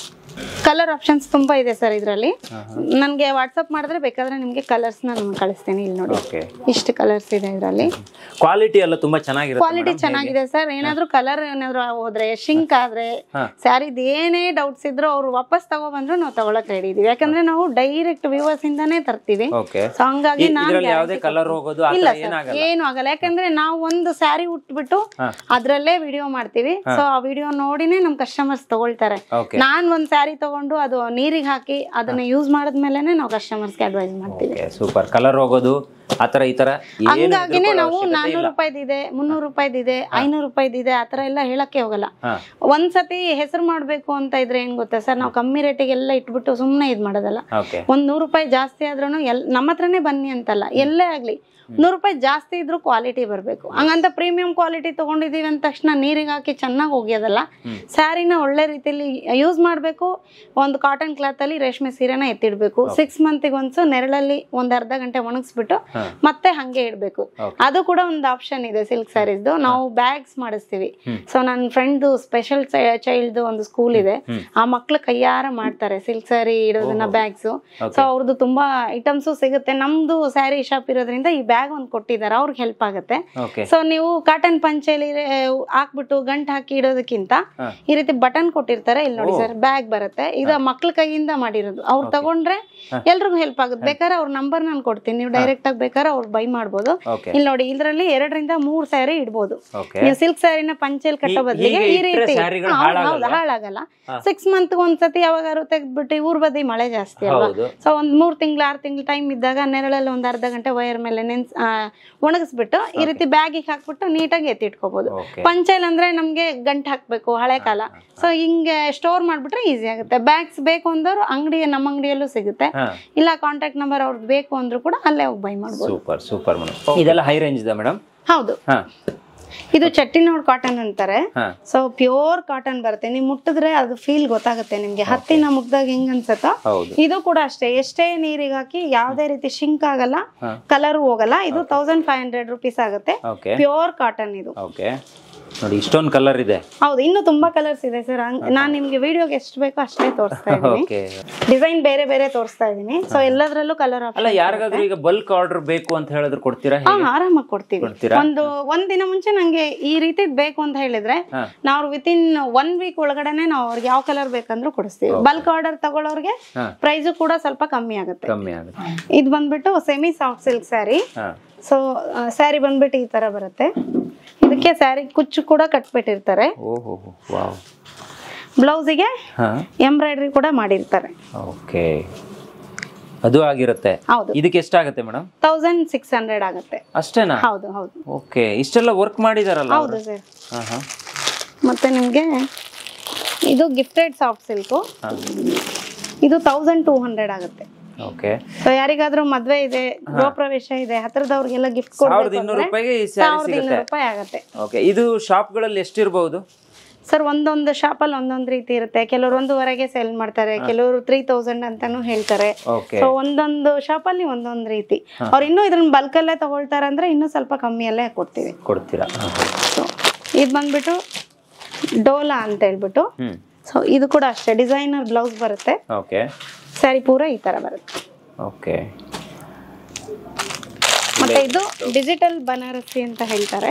ಕಲರ್ ಆಪ್ಷನ್ಸ್ ತುಂಬಾ ಇದೆ ಸರ್ ಇದರಲ್ಲಿ. ನನ್ಗೆ ವಾಟ್ಸ್ಆಪ್ ಮಾಡಿದ್ರೆ ಬೇಕಾದ್ರೆ ನಿಮ್ಗೆ ಕಲರ್ಸ್ ನಾನು ಕಳಿಸ್ತೀನಿ. ಇಲ್ಲಿ ನೋಡಿ ಇಷ್ಟು ಕಲರ್ಸ್ ಇದೆ ಇದರಲ್ಲಿ. ಕ್ವಾಲಿಟಿ ಎಲ್ಲ ತುಂಬಾ ಚೆನ್ನಾಗಿದೆ. ಕ್ವಾಲಿಟಿ ಚೆನ್ನಾಗಿದೆ ಸರ್. ಏನಾದ್ರು ಕಲರ್ ಏನಾದ್ರು ಹೋದ್ರೆ, ಶಿಂಕ್ ಆದ್ರೆ, ಸ್ಯಾರಿದ್ ಏನೇ ಡೌಟ್ಸ್ ಇದ್ರು ಅವ್ರು ವಾಪಸ್ ತಗೋ ಬಂದ್ರು ನಾವು ತಗೊಳಕ್ ರೆಡಿ ಇದೀವಿ. ಯಾಕಂದ್ರೆ ನಾವು ಡೈರೆಕ್ಟ್ ವ್ಯೂವರ್ಸ್ ಇಂದಾನೇ ತರ್ತೀವಿ. ಸೊ ಹಂಗಾಗಿ ಇಲ್ಲ ಸರ್, ಏನು ಆಗಲ್ಲ. ಯಾಕಂದ್ರೆ ನಾವು ಒಂದು ಸ್ಯಾರಿ ಉಟ್ಬಿಟ್ಟು ಅದ್ರಲ್ಲೇ ವಿಡಿಯೋ ಮಾಡ್ತೀವಿ. ಸೊ ಆ ವಿಡಿಯೋ ನೋಡಿನೇ ನಮ್ ಕಸ್ಟಮರ್ಸ್ ತಗೊಳ್ತಾರೆ. ನಾನ್ ಒಂದ್ ಸ್ಯಾರಿ ತಗೊಂಡು ಅದು ನೀರಿಗೆ ಹಾಕಿ ಅದನ್ನ ಯೂಸ್ ಮಾಡಿದ್ಮೇಲೆ ನಾವು ಕಸ್ಟಮರ್ಸ್ಗೆ ಅಡ್ವೈಸ್ ಮಾಡ್ತೀವಿ. ಸೂಪರ್. ಕಲರ್ ಹೋಗೋದು ಆತರ ಈ ತರ ಹಂಗಾಗಿನೇ ನಾವು 400 ರೂಪಾಯಿದಿದೆ, 300 ರೂಪಾಯಿದಿದೆ, 500 ರೂಪಾಯಿದಿದೆ ಆತರ ಎಲ್ಲ ಹೇಳಕ್ಕೆ ಹೋಗಲ್ಲ. ಒಂದ್ಸತಿ ಹೆಸರು ಮಾಡ್ಬೇಕು ಅಂತ ಇದ್ರೆ ಏನ್ ಗೊತ್ತಾ ಸರ್, ನಾವು ಕಮ್ಮಿ ರೇಟಿಗೆಲ್ಲ ಇಟ್ಬಿಟ್ಟು ಸುಮ್ನೆ ಇದ್ ಮಾಡೋದಲ್ಲ. ಒಂದ್ 100 ರೂಪಾಯಿ ಜಾಸ್ತಿ ಆದ್ರೂ ನಮ್ಮ ಹತ್ರನೇ ಬನ್ನಿ ಅಂತಲ್ಲ, ಎಲ್ಲೇ ಆಗ್ಲಿ 100 ರೂಪಾಯಿ ಜಾಸ್ತಿ ಇದ್ರೂ ಕ್ವಾಲಿಟಿ ಬರ್ಬೇಕು. ಹಂಗಂತ ಪ್ರೀಮಿಯಂ ಕ್ವಾಲಿಟಿ ತಗೊಂಡಿದೀವಿ ಅಂದ ತಕ್ಷಣ ನೀರಿಗೆ ಹಾಕಿ ಚೆನ್ನಾಗಿ ಹೋಗ್ಯೋದಲ್ಲ. ಸ್ಯಾರಿನ ಒಳ್ಳೆ ರೀತಿಯಲ್ಲಿ ಯೂಸ್ ಮಾಡ್ಬೇಕು. ಒಂದು ಕಾಟನ್ ಕ್ಲಾತ್ ಅಲ್ಲಿ ರೇಷ್ಮೆ ಸೀರೆನ ಎತ್ತಿಡ್ಬೇಕು. 6 ಮಂತಿಗೆ ಒಂದ್ಸು ನೆರಳಲ್ಲಿ ಒಂದ್ ಅರ್ಧ ಗಂಟೆ ಒಣಗಿಸ್ಬಿಟ್ಟು ಮತ್ತೆ ಹಂಗೆ ಇಡ್ಬೇಕು. ಅದು ಕೂಡ ಒಂದು ಆಪ್ಷನ್ ಇದೆ ಸಿಲ್ಕ್ ಸ್ಯಾರೀಸ್ದು. ನಾವು ಬ್ಯಾಗ್ಸ್ ಮಾಡಿಸ್ತೀವಿ. ಸೊ ನನ್ನ ಫ್ರೆಂಡ್ ಸ್ಪೆಷಲ್ ಚೈಲ್ಡ್ ಒಂದು ಸ್ಕೂಲ್ ಇದೆ, ಆ ಮಕ್ಳು ಕೈಯಾರ ಮಾಡ್ತಾರೆ ಸಿಲ್ಕ್ ಸ್ಯಾರಿ ಇಡೋದನ್ನ ಬ್ಯಾಗ್ಸ್. ಸೊ ಅವ್ರದ್ದು ತುಂಬಾ ಐಟಮ್ಸು ಸಿಗುತ್ತೆ. ನಮ್ದು ಸ್ಯಾರಿ ಶಾಪ್ ಇರೋದ್ರಿಂದ ಈ ಬ್ಯಾಗ್ ಒಂದ್ ಕೊಟ್ಟಿದ್ದಾರೆ, ಅವ್ರಿಗೆ ಹೆಲ್ಪ್ ಆಗುತ್ತೆ. ಸೊ ನೀವು ಕಾಟನ್ ಪಂಚೆಲಿ ಹಾಕ್ಬಿಟ್ಟು ಗಂಟ್ ಹಾಕಿ ಇಡೋದಕ್ಕಿಂತ ಈ ರೀತಿ ಬಟನ್ ಕೊಟ್ಟಿರ್ತಾರೆ. ಇಲ್ಲಿ ನೋಡಿ ಸರ್, ಬ್ಯಾಗ್ ಬರುತ್ತೆ. ಇದು ಮಕ್ಳ ಕೈಯಿಂದ ಮಾಡಿರೋದು. ಅವ್ರು ತಗೊಂಡ್ರೆ ಎಲ್ರಿಗೂ ಹೆಲ್ಪ್ ಆಗುತ್ತೆ. ಬೇಕಾದ್ರೆ ಅವ್ರ ನಂಬರ್ ನಾನು ಕೊಡ್ತೀನಿ, ನೀವು ಡೈರೆಕ್ಟ್ ಆಗಿ ಬೇಕಾದ್ರೆ ಅವ್ರು ಬೈ ಮಾಡ್ಬೋದು. ಇಲ್ಲಿ ನೋಡಿ, ಇದ್ರಲ್ಲಿ 2 ರಿಂದ 3 ಸ್ಯಾರಿ ಇಡ್ಬೋದು. ನೀವು ಸಿಲ್ಕ್ ಸ್ಯಾರಿನ ಪಂಚೆಲ್ ಕಟ್ಟೋ ಬದಲಿಗೆ ಈ ರೀತಿ ಹಾಳಾಗಲ್ಲ. 6 ಮಂತ್ ಒಂದ್ಸತಿ ಯಾವಾಗಾರು ತೆಗ್ದ್ಬಿಟ್ಟು, ಊರ್ ಬದಿ ಮಳೆ ಜಾಸ್ತಿ ಅಲ್ವಾ. ಸೊ ಒಂದ್ 3 ತಿಂಗಳು 6 ತಿಂಗಳು ಟೈಮ್ ಇದ್ದಾಗ ನೆರಳಲ್ಲಿ ಒಂದ್ ಅರ್ಧ ಗಂಟೆ ವೈರ್ ಮೇಲೆ ಒಣಗಿಸ್ಬಿಟ್ಟು ಈ ರೀತಿ ಬ್ಯಾಗಿಗೆ ಹಾಕ್ಬಿಟ್ಟು ನೀಟಾಗಿ ಎತ್ತಿಟ್ಕೋಬಹುದು. ಪಂಚೆಲ್ ಅಂದ್ರೆ ನಮ್ಗೆ ಗಂಟು ಹಾಕ್ಬೇಕು, ಹಳೆ ಕಾಲ. ಸೊ ಹಿಂಗೆ ಸ್ಟೋರ್ ಮಾಡ್ಬಿಟ್ರೆ ಈಸಿ ಆಗುತ್ತೆ. ಬ್ಯಾಗ್ಸ್ ಬೇಕು ಅಂದವ್ರು ನಮ್ಮ ಅಂಗಡಿಯಲ್ಲೂ ಸಿಗುತ್ತೆ, ಇಲ್ಲ ಕಾಂಟ್ಯಾಕ್ಟ್ ನಂಬರ್ ಅವ್ರದ್ದು ಬೇಕು ಅಂದ್ರೂ ಕೂಡ ಅಲ್ಲೇ ಹೋಗಿ ಬೈ ಮಾಡ್ಬೋದು. Super super madam. ಇದೆಲ್ಲ ಹೈ ರೇಂಜ್ ಇದೆ ಮೇಡಮ್? ಹೌದು. ಇದು ಚಟ್ಟಿನೋಡ್ ಕಾಟನ್ ಅಂತಾರೆ. ಸೊ ಪ್ಯೂರ್ ಕಾಟನ್ ಬರುತ್ತೆ. ನೀವು ಮುಟ್ಟಿದ್ರೆ ಅದು ಫೀಲ್ ಗೊತ್ತಾಗುತ್ತೆ ನಿಮ್ಗೆ. ಹತ್ತಿನ ಮುಗ್ದಾಗ ಹೆಂಗ್ ಅನ್ಸತ್ತ, ಇದು ಕೂಡ ಅಷ್ಟೇ. ಎಷ್ಟೇ ನೀರಿಗೆ ಹಾಕಿ ಯಾವ್ದೇ ರೀತಿ ಶಿಂಕ್ ಆಗಲ್ಲ, ಕಲರ್ ಹೋಗಲ್ಲ. ಇದು 1500 ರುಪೀಸ್ ಆಗುತ್ತೆ. ಪ್ಯೂರ್ ಕಾಟನ್ ಇದು. ನೋಡಿ ಇಷ್ಟೊಂದು ಕಲರ್ ಇದೆ. ಹೌದು, ಇನ್ನು ತುಂಬಾ ಕಲರ್ಸ್ ಇದೆ ಸರ್. ನಾನ್ ನಿಮ್ಗೆ ವಿಡಿಯೋಗೆ ಎಷ್ಟು ಬೇಕೋ ಅಷ್ಟೇ ತೋರಿಸ್ತಾ ಇದ್ದೀನಿ. ಡಿಸೈನ್ ಬೇರೆ ಬೇರೆ ತೋರಿಸ್ತಾ ಇದೀನಿ. ಸೊ ಎಲ್ಲದರಲ್ಲೂ ಕಲರ್ ಅಲ್ಲ, ಯಾರಿಗಾದ್ರೂ ಈಗ ಬಲ್ಕ್ ಆರ್ಡರ್ ಬೇಕು ಅಂತ ಹೇಳಿದ್ರೆ ಕೊಡ್ತೀರಾ? ಆರಾಮಾಗಿ ಕೊಡ್ತೀವಿ. ಒಂದ್ ದಿನ ಮುಂಚೆ ನಂಗೆ ಈ ರೀತಿ ಬೇಕು ಅಂತ ಹೇಳಿದ್ರೆ ನಾವು ವಿತಿನ್ 1 ವೀಕ್ ಒಳಗಡೆನೆ ನಾವು ಅವ್ರಿಗೆ ಯಾವ ಕಲರ್ ಬೇಕಂದ್ರೂ ಕೊಡಿಸ್ತೀವಿ. ಬಲ್ಕ್ ಆರ್ಡರ್ ತಗೊಳ್ಳೋರ್ಗೆ ಪ್ರೈಸ್ ಕೂಡ ಸ್ವಲ್ಪ ಕಮ್ಮಿ ಆಗುತ್ತೆ. ಇದು ಬಂದ್ಬಿಟ್ಟು semi soft silk sari. So sari ಬಂದ್ಬಿಟ್ಟು ಈ ತರ ಬರುತ್ತೆ. ಇದಕ್ಕೆ ಸ್ಯಾರಿ ಕುಚ್ಚು ಕೂಡ ಕಟ್ಬಿಟ್ಟಿರ್ತಾರೆ. ಬ್ಲೌಸಿಗೆ ಎಂಬ್ರಾಯ್ಡ್ರಿ ಕೂಡ ಮಾಡಿರ್ತಾರೆ. ಅದು ಆಗಿರುತ್ತೆ. ಹೌದು. ಇದಕ್ಕೆ ಎಷ್ಟಾಗುತ್ತೆ ಮೇಡಮ್? 1600 ಆಗುತ್ತೆ. ಅಷ್ಟೇನಾ? ಹೌದು ಹೌದು. ಓಕೆ, ಇಷ್ಟೆಲ್ಲ ವರ್ಕ್ ಮಾಡಿದಾರಲ್ಲ? ಹೌದು ಸರ್. ಮತ್ತೆ ನಿಮ್ಗೆ ಇದು ಗಿಫ್ಟೆಡ್ ಸಾಫ್ಟ್ ಸಿಲ್ಕ್. ಇದು 1200 ಆಗುತ್ತೆ. ಓಕೆ. ಸೊ ಯಾರಿಗಾದ್ರೂ ಮದ್ವೆ ಇದೆ, ಗೃಹ ಪ್ರವೇಶ ಇದೆ, ಹತ್ರದವ್ರಿಗೆಲ್ಲ ಗಿಫ್ಟ್ ಕೊಡ್ಬೇಕು 1200 ರೂಪಾಯಿಗೆ ಈ ಸ್ಯಾರಿ ಸಿಗುತ್ತೆ. 1200 ರೂಪಾಯಿ ಆಗುತ್ತೆ. ಓಕೆ. ಇದು ಶಾಪ್ಗಳಲ್ಲಿ ಎಷ್ಟಿರಬಹುದು ಸರ್? ಒಂದೊಂದು ಶಾಪಲ್ಲಿ ಒಂದೊಂದು ರೀತಿ ಇರುತ್ತೆ. ಕೆಲವರು 1,500ಗೆ ಸೇಲ್ ಮಾಡ್ತಾರೆ, ಕೆಲವರು 3000 ಅಂತಾನು ಹೇಳ್ತಾರೆ. ಸೊ ಒಂದೊಂದು ಶಾಪಲ್ಲಿ ಒಂದೊಂದು ರೀತಿ. ಅವ್ರು ಇನ್ನೂ ಇದನ್ನ ಬಲ್ಕ್ ಅಲ್ಲೇ ತಗೊಳ್ತಾರೆ ಅಂದ್ರೆ ಇನ್ನೂ ಸ್ವಲ್ಪ ಕಮ್ಮಿಯಲ್ಲೇ ಕೊಡ್ತೀರಾ. ಇದು ಬಂದ್ಬಿಟ್ಟು ಡೋಲಾ ಅಂತ ಹೇಳ್ಬಿಟ್ಟು. ಸೊ ಇದು ಕೂಡ ಅಷ್ಟೇ, ಡಿಸೈನರ್ ಬ್ಲೌಸ್ ಬರುತ್ತೆ. ಸ್ಯಾರಿ ಪೂರ ಈ ತರ ಬರುತ್ತೆ. ಮತ್ತೆ ಇದು ಡಿಜಿಟಲ್ ಬನಾರಸಿ ಅಂತ ಹೇಳ್ತಾರೆ.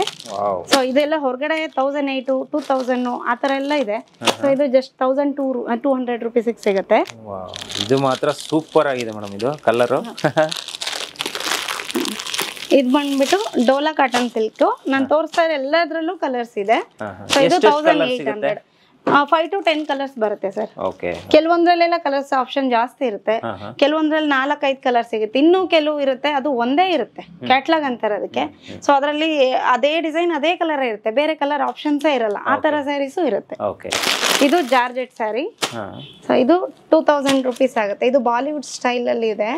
ಸೊ ಇದೆಲ್ಲ ಹೊರಗಡೆ 1800 2000 ಆ ತರ ಎಲ್ಲ ಇದೆ. ಸೊ ಇದು ಜಸ್ಟ್ 1200 ರುಪೀಸ್ ಸಿಗುತ್ತೆ. ಇದು ಮಾತ್ರ ಸೂಪರ್ ಆಗಿದೆ ಮೇಡಮ್, ಇದು ಕಲರ್. ಇದು ಬಂದ್ಬಿಟ್ಟು ಡೋಲಾ ಕಾಟನ್ ಸಿಲ್ಕ್. ನಾನು ತೋರಿಸ್ತಾ ಇರೋ ಎಲ್ಲದ್ರಲ್ಲೂ ಕಲರ್ಸ್ ಇದೆ. ಸೊ ಇದು 1800. 5 to 10 ಕಲರ್ಸ್ ಬರುತ್ತೆ ಸರ್. ಕೆಲವೊಂದ್ರಲ್ಲೆಲ್ಲ ಕಲರ್ಸ್ ಆಪ್ಷನ್ ಜಾಸ್ತಿ ಇರುತ್ತೆ, ಕೆಲವೊಂದ್ರಲ್ಲಿ 4-5 ಕಲರ್ ಸಿಗುತ್ತೆ, ಇನ್ನೂ ಕೆಲವು ಇರುತ್ತೆ ಅದು ಒಂದೇ ಇರುತ್ತೆ, ಕ್ಯಾಟ್ಲಾಗ್ ಅಂತಾರೆ ಅದಕ್ಕೆ. ಸೊ ಅದರಲ್ಲಿ ಅದೇ ಡಿಸೈನ್ ಅದೇ ಕಲರ್ ಇರುತ್ತೆ, ಬೇರೆ ಕಲರ್ ಆಪ್ಷನ್ಸೇ ಇರಲ್ಲ, ಆ ತರ ಸ್ಯಾರೀಸು ಇರುತ್ತೆ. ಇದು ಜಾರ್ಜೆಟ್ ಸ್ಯಾರಿ. ಸೊ ಇದು 2000 ರುಪೀಸ್ ಆಗುತ್ತೆ. ಇದು ಬಾಲಿವುಡ್ ಸ್ಟೈಲ್ ಅಲ್ಲಿ ಇದೆ.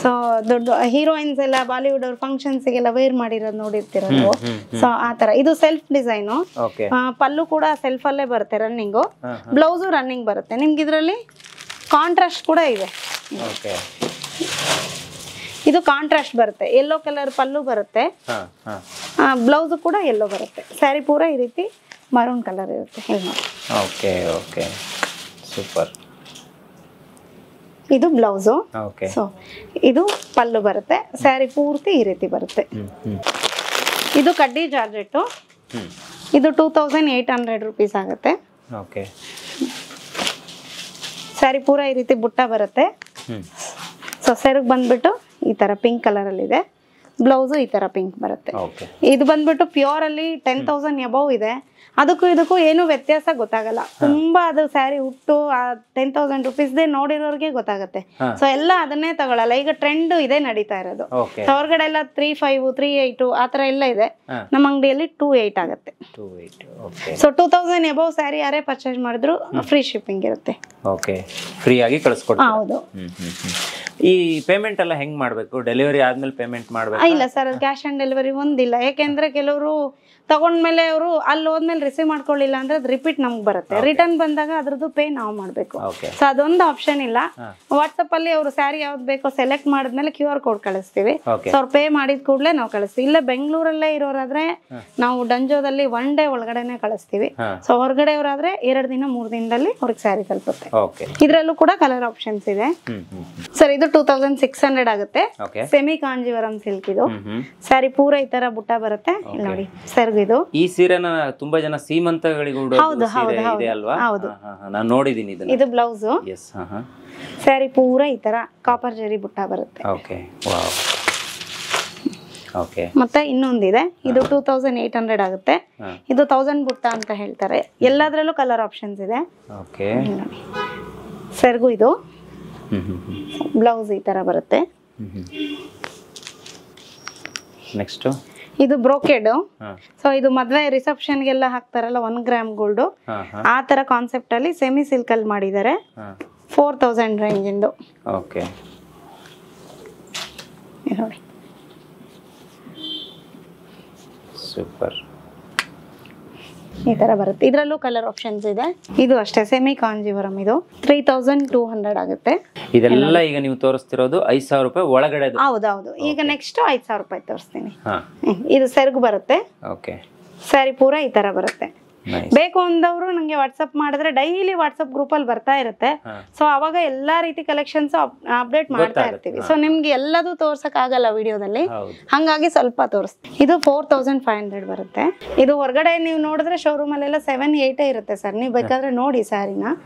ಸೊ ದೊಡ್ಡ ಹೀರೋಯಿನ್ಸ್ ಎಲ್ಲ ಬಾಲಿವುಡ್ ಅವ್ರ ಫಂಕ್ಷನ್ಸ್ ಗೆಲ್ಲ ವೇರ್ ಮಾಡಿರೋದು ನೋಡಿರ್ತೀರ ನೀವು. ಸೊ ಆ ತರ ಇದು ಸೆಲ್ಫ್ ಡಿಸೈನ್. ಪಲ್ಲು ಕೂಡ ಸೆಲ್ಫ್ ಅಲ್ಲೇ ಬರುತ್ತೆ, ರನ್ನಿಂಗ್. ಬ್ಲೌಸು ರನ್ನಿಂಗ್ ಬರುತ್ತೆ ನಿಮ್ಗೆ. ಇದರಲ್ಲಿ ಕಾಂಟ್ರಾಸ್ಟ್ ಕೂಡ ಇದೆ. ಇದು ಕಾಂಟ್ರಾಸ್ಟ್ ಬರುತ್ತೆ, ಯೆಲ್ಲೋ ಕಲರ್ ಪಲ್ಲು ಬರುತ್ತೆ, ಬ್ಲೌಸ್ ಕೂಡ ಯೆಲ್ಲೋ ಬರುತ್ತೆ. ಸ್ಯಾರಿ ಪೂರ ಈ ರೀತಿ ಮರೂನ್ ಕಲರ್ ಇರುತ್ತೆ. ಸೂಪರ್. ಇದು ಬ್ಲೌಸು. ಸೊ ಇದು ಪಲ್ಲು ಬರುತ್ತೆ, ಸ್ಯಾರಿ ಪೂರ್ತಿ ಈ ರೀತಿ ಬರುತ್ತೆ. ಇದು ಕಡ್ಡಿ ಜಾರ್ಜೆಟ್. ಇದು 2800 ರುಪೀಸ್ ಆಗುತ್ತೆ. ಸ್ಯಾರಿ ಪೂರ ಈ ರೀತಿ ಬುಟ್ಟ ಬರುತ್ತೆ. ಸೊ ಸೆರಗ್ ಬಂದ್ಬಿಟ್ಟು ಈ ತರ ಪಿಂಕ್ ಕಲರ್ ಅಲ್ಲಿ ಇದೆ, ಬ್ಲೌಸು ಈ ತರ ಪಿಂಕ್ ಬರುತ್ತೆ. ಇದು ಬಂದ್ಬಿಟ್ಟು ಪ್ಯೂರ್ ಅಲ್ಲಿ 10,000 ಅಬೌವ್ ಇದೆ. ಅದಕ್ಕೂ ಇದಕ್ಕೂ ಏನು ವ್ಯತ್ಯಾಸ ಗೊತ್ತಾಗಲ್ಲ. ತುಂಬಾ ಅದು ಸ್ಯಾರಿ ಉಟ್ಟು 10,000 ರುಪೀಸ್ದೇ ನೋಡಿರೋರ್ಗೆ ಗೊತ್ತಾಗುತ್ತೆ. ಸೊ ಎಲ್ಲ ಅದನ್ನೇ ತಗೊಳಲ್ಲ. ಈಗ ಟ್ರೆಂಡ್ ಇದೆ ನಡೀತಾ ಇರೋದು. ಹೊರಗಡೆ ಎಲ್ಲ 3,500 3,800 ಆತರ ಎಲ್ಲ ಇದೆ. ನಮ್ಮ ಅಂಗಡಿಯಲ್ಲಿ 2,800 ಆಗುತ್ತೆ. ಸೊ 2,000 ಅಬೌವ್ ಸ್ಯಾರಿ ಯಾರೇ ಪರ್ಚೇಸ್ ಮಾಡಿದ್ರು ಫ್ರೀ ಶಿಪ್ಪಿಂಗ್ ಇರುತ್ತೆ. ಫ್ರೀ ಆಗಿ ಕಳಿಸ್ಕೊಡ್ತೀರಾ? ಹೌದು. ಈ ಪೇಮೆಂಟ್ ಎಲ್ಲ ಹೆಂಗ್ ಮಾಡ್ಬೇಕು? ಡೆಲಿವರಿ ಆದ್ಮೇಲೆ ಪೇಮೆಂಟ್ ಮಾಡ್ಬೇಕು? ಇಲ್ಲ ಸರ್, ಕ್ಯಾಶ್ ಆನ್ ಡೆಲಿವರಿ ಒಂದಿಲ್ಲ. ಯಾಕೆಂದ್ರೆ ಕೆಲವರು ತಗೊಂಡ್ಮೇಲೆ ಅವರು ಅಲ್ಲಿ ಹೋದ್ಮೇಲೆ ರಿಸೀವ್ ಮಾಡ್ಕೊಳ್ಳಿಲ್ಲ ಅಂದ್ರೆ ಅದು ರಿಪೀಟ್ ನಮ್ಗೆ ಬರುತ್ತೆ. ರಿಟರ್ನ್ ಬಂದಾಗ ಅದ್ರದ್ದು ಪೇ ನಾವು ಮಾಡ್ಬೇಕು. ಸೊ ಅದೊಂದು ಆಪ್ಷನ್ ಇಲ್ಲ. ವಾಟ್ಸಪ್ ಅಲ್ಲಿ ಅವರು ಸ್ಯಾರಿ ಯಾವ್ದು ಬೇಕೋ ಸೆಲೆಕ್ಟ್ ಮಾಡಿದ್ಮೇಲೆ QR ಕೋಡ್ ಕಳಿಸ್ತೀವಿ. ಸೊ ಅವ್ರು ಪೇ ಮಾಡಿದ ಕೂಡಲೇ ನಾವು ಕಳಿಸ್ತೀವಿ. ಇಲ್ಲ ಬೆಂಗಳೂರಲ್ಲೇ ಇರೋರಾದ್ರೆ ನಾವು ಡಂಜೋದಲ್ಲಿ 1 ಡೇ ಒಳಗಡೆನೆ ಕಳಿಸ್ತೀವಿ. ಸೊ ಹೊರಗಡೆ ಅವರಾದ್ರೆ 2 ದಿನ 3 ದಿನದಲ್ಲಿ ಅವ್ರಿಗೆ ಸ್ಯಾರಿ ತಲುಪುತ್ತೆ. ಇದ್ರಲ್ಲೂ ಕೂಡ ಕಲರ್ ಆಪ್ಷನ್ಸ್ ಇದೆ ಸರ್. ಇದು 2600 ಆಗುತ್ತೆ. Semi Kanjeevaram silk. ಇದು ಸ್ಯಾರಿ ಪೂರ ಈ ತರ ಬುಟ್ಟ ಬರುತ್ತೆ. ಇಲ್ಲಿ ನೋಡಿ ಸೆರಗು. ಇದು ಈ ಸೀರೆನ ತುಂಬಾ ಜನ ಸೀಮಂತಗಳಿಗೆ ಉಡೋದು ಸೀರೆ ಇದೆ ಅಲ್ವಾ? ನಾನು ನೋಡಿದೀನಿ ಇದನ್ನ. ಇದು ಬ್ಲೌಸ್. ಸ್ಯಾರಿ ಪೂರ ಈ ತರ ಕಾಪರ್ ಜರಿ ಬುಟ್ಟ ಬರುತ್ತೆ. ಮತ್ತೆ ಇನ್ನೊಂದಿದೆ, ಇದು 2800 ಆಗುತ್ತೆ. ಇದು 1000 ಬುಟ್ಟ ಅಂತ ಹೇಳ್ತಾರೆ. ಎಲ್ಲದರಲ್ಲೂ ಕಲರ್ ಆಪ್ಷನ್ಸ್ ಇದೆ. ಸೆರಗು ಇದು, ಬ್ಲೌಸ್ ಈ ತರ ಬರುತ್ತೆ. ನೆಕ್ಸ್ಟ್ ಇದು ಬ್ರೋಕೆಡ್. ಸೊ ಇದು ಮದ್ವೆ ರಿಸೆಪ್ಷನ್ ಗೆಲ್ಲ ಹಾಕ್ತಾರಲ್ಲ 1 ಗ್ರಾಮ್ ಗೋಲ್ಡ್, ಆ ತರ ಕಾನ್ಸೆಪ್ಟ್ ಅಲ್ಲಿ ಸೆಮಿ ಸಿಲ್ಕ್ ಅಲ್ಲಿ ಮಾಡಿದ್ದಾರೆ. 4000 ರೇಂಜ್ ಇಂದು. ನೋಡಿ ಸೂಪರ್ ಈ ತರ ಬರುತ್ತೆ. ಇದ್ರಲ್ಲೂ ಕಲರ್ ಆಪ್ಷನ್ಸ್ ಇದೆ. ಇದು ಅಷ್ಟೇ ಸೆಮಿ ಕಾಂಜೀವರಂ. ಇದು 3200 ಆಗುತ್ತೆ. ಇದೆಲ್ಲ ಈಗ ನೀವು ತೋರಿಸ್ತಿರೋದು 5,000 ರೂಪಾಯಿ ಒಳಗಡೆ. ಹೌದೌದು. ಈಗ ನೆಕ್ಸ್ಟ್ 5,000 ರೂಪಾಯಿ ತೋರಿಸ್ತೀನಿ. ಇದು ಸೆರಗು ಬರುತ್ತೆ. ಸ್ಯಾರಿ ಪೂರ ಈ ತರ ಬರುತ್ತೆ. ಬೇಕು ಅಂದವರು ನಂಗೆ ವಾಟ್ಸಪ್ ಮಾಡಿದ್ರೆ ಡೈಲಿ ವಾಟ್ಸಪ್ ಗ್ರೂಪ್ ಅಲ್ಲಿ ಬರ್ತಾ ಇರುತ್ತೆ. ಸೊ ಅವಾಗ ಎಲ್ಲಾ ರೀತಿ ಕಲೆಕ್ಷನ್ಸ್ ಅಪ್ಡೇಟ್ ಮಾಡ್ತಾ ಇರ್ತೀವಿ. ಸೊ ನಿಮ್ಗೆ ಎಲ್ಲದೂ ತೋರ್ಸಕ್ ಆಗಲ್ಲ ವಿಡಿಯೋದಲ್ಲಿ, ಹಂಗಾಗಿ ಸ್ವಲ್ಪ ತೋರಿಸ್ತೀವಿ. ಇದು 4500 ಬರುತ್ತೆ. ಇದು ಹೊರಗಡೆ ನೀವು ನೋಡಿದ್ರೆ ಶೋರೂಮ್ ಅಲ್ಲೆಲ್ಲ 7-8 ಇರುತ್ತೆ ಸರ್. ನೀವು ಬೇಕಾದ್ರೆ ನೋಡಿ ಸ್ಯಾರಿನ.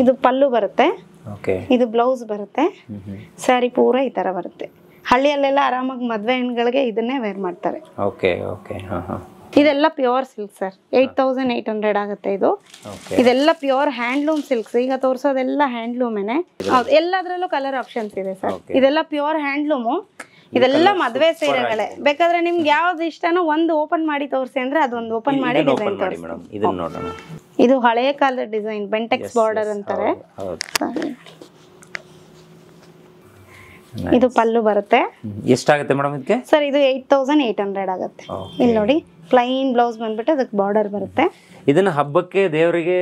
ಇದು ಪಲ್ಲು ಬರುತ್ತೆ, ಇದು ಬ್ಲೌಸ್ ಬರುತ್ತೆ, ಸ್ಯಾರಿ ಪೂರ ಈ ತರ ಬರುತ್ತೆ. ಹಳ್ಳಿಯಲ್ಲೆಲ್ಲ ಆರಾಮಾಗಿ ಮದ್ವೆ ಹೆಣ್ಗಳಿಗೆ ಇದನ್ನೇ ವೇರ್ ಮಾಡ್ತಾರೆ. ಇದೆಲ್ಲ ಪ್ಯೂರ್ ಸಿಲ್ಕ್ ಸರ್. 8800 ಆಗುತ್ತೆ ಇದು. ಇದೆಲ್ಲ ಪ್ಯೂರ್ ಹ್ಯಾಂಡ್ಲೂಮ್ ಸಿಲ್ಕ್ಸ್. ಈಗ ತೋರ್ಸೋದೆಲ್ಲ ಹ್ಯಾಂಡ್ಲೂಮೇನೆ. ಎಲ್ಲದ್ರಲ್ಲೂ ಕಲರ್ ಆಪ್ಷನ್ಸ್ ಇದೆ ಸರ್. ಇದೆಲ್ಲ ಪ್ಯೂರ್ ಹ್ಯಾಂಡ್ಲೂಮು. ಇದೆಲ್ಲ ಮದ್ವೆ ಸೀರೆಗಳೇ. ಬೇಕಾದ್ರೆ ನಿಮ್ಗೆ ಯಾವ್ದು ಇಷ್ಟನೋ ಒಂದು ಓಪನ್ ಮಾಡಿ ತೋರಿಸಿ ಅಂದ್ರೆ ಅದೊಂದು ಓಪನ್ ಮಾಡಿ ಡಿಸೈನ್ ತೋರಿಸಿ. ಇದು ಹಳೆಯ ಕಾಲದ ಡಿಸೈನ್, ಬೆಂಟೆಕ್ಸ್ ಬಾರ್ಡರ್ ಅಂತಾರೆ. ಇದು ಪಲ್ಲು ಬರುತ್ತೆ. ಎಷ್ಟಾಗುತ್ತೆ ಮೇಡಮ್ ಇದಕ್ಕೆ? ಸರ್ ಇದು 8800 ಆಗುತ್ತೆ. ಇಲ್ಲಿ ನೋಡಿ ಪ್ಲೈನ್ ಬ್ಲೌಸ್ ಬಂದ್ಬಿಟ್ಟು ಅದಕ್ಕೆ ಬಾರ್ಡರ್ ಬರುತ್ತೆ. ಇದನ್ನ ಹಬ್ಬಕ್ಕೆ ದೇವರಿಗೆ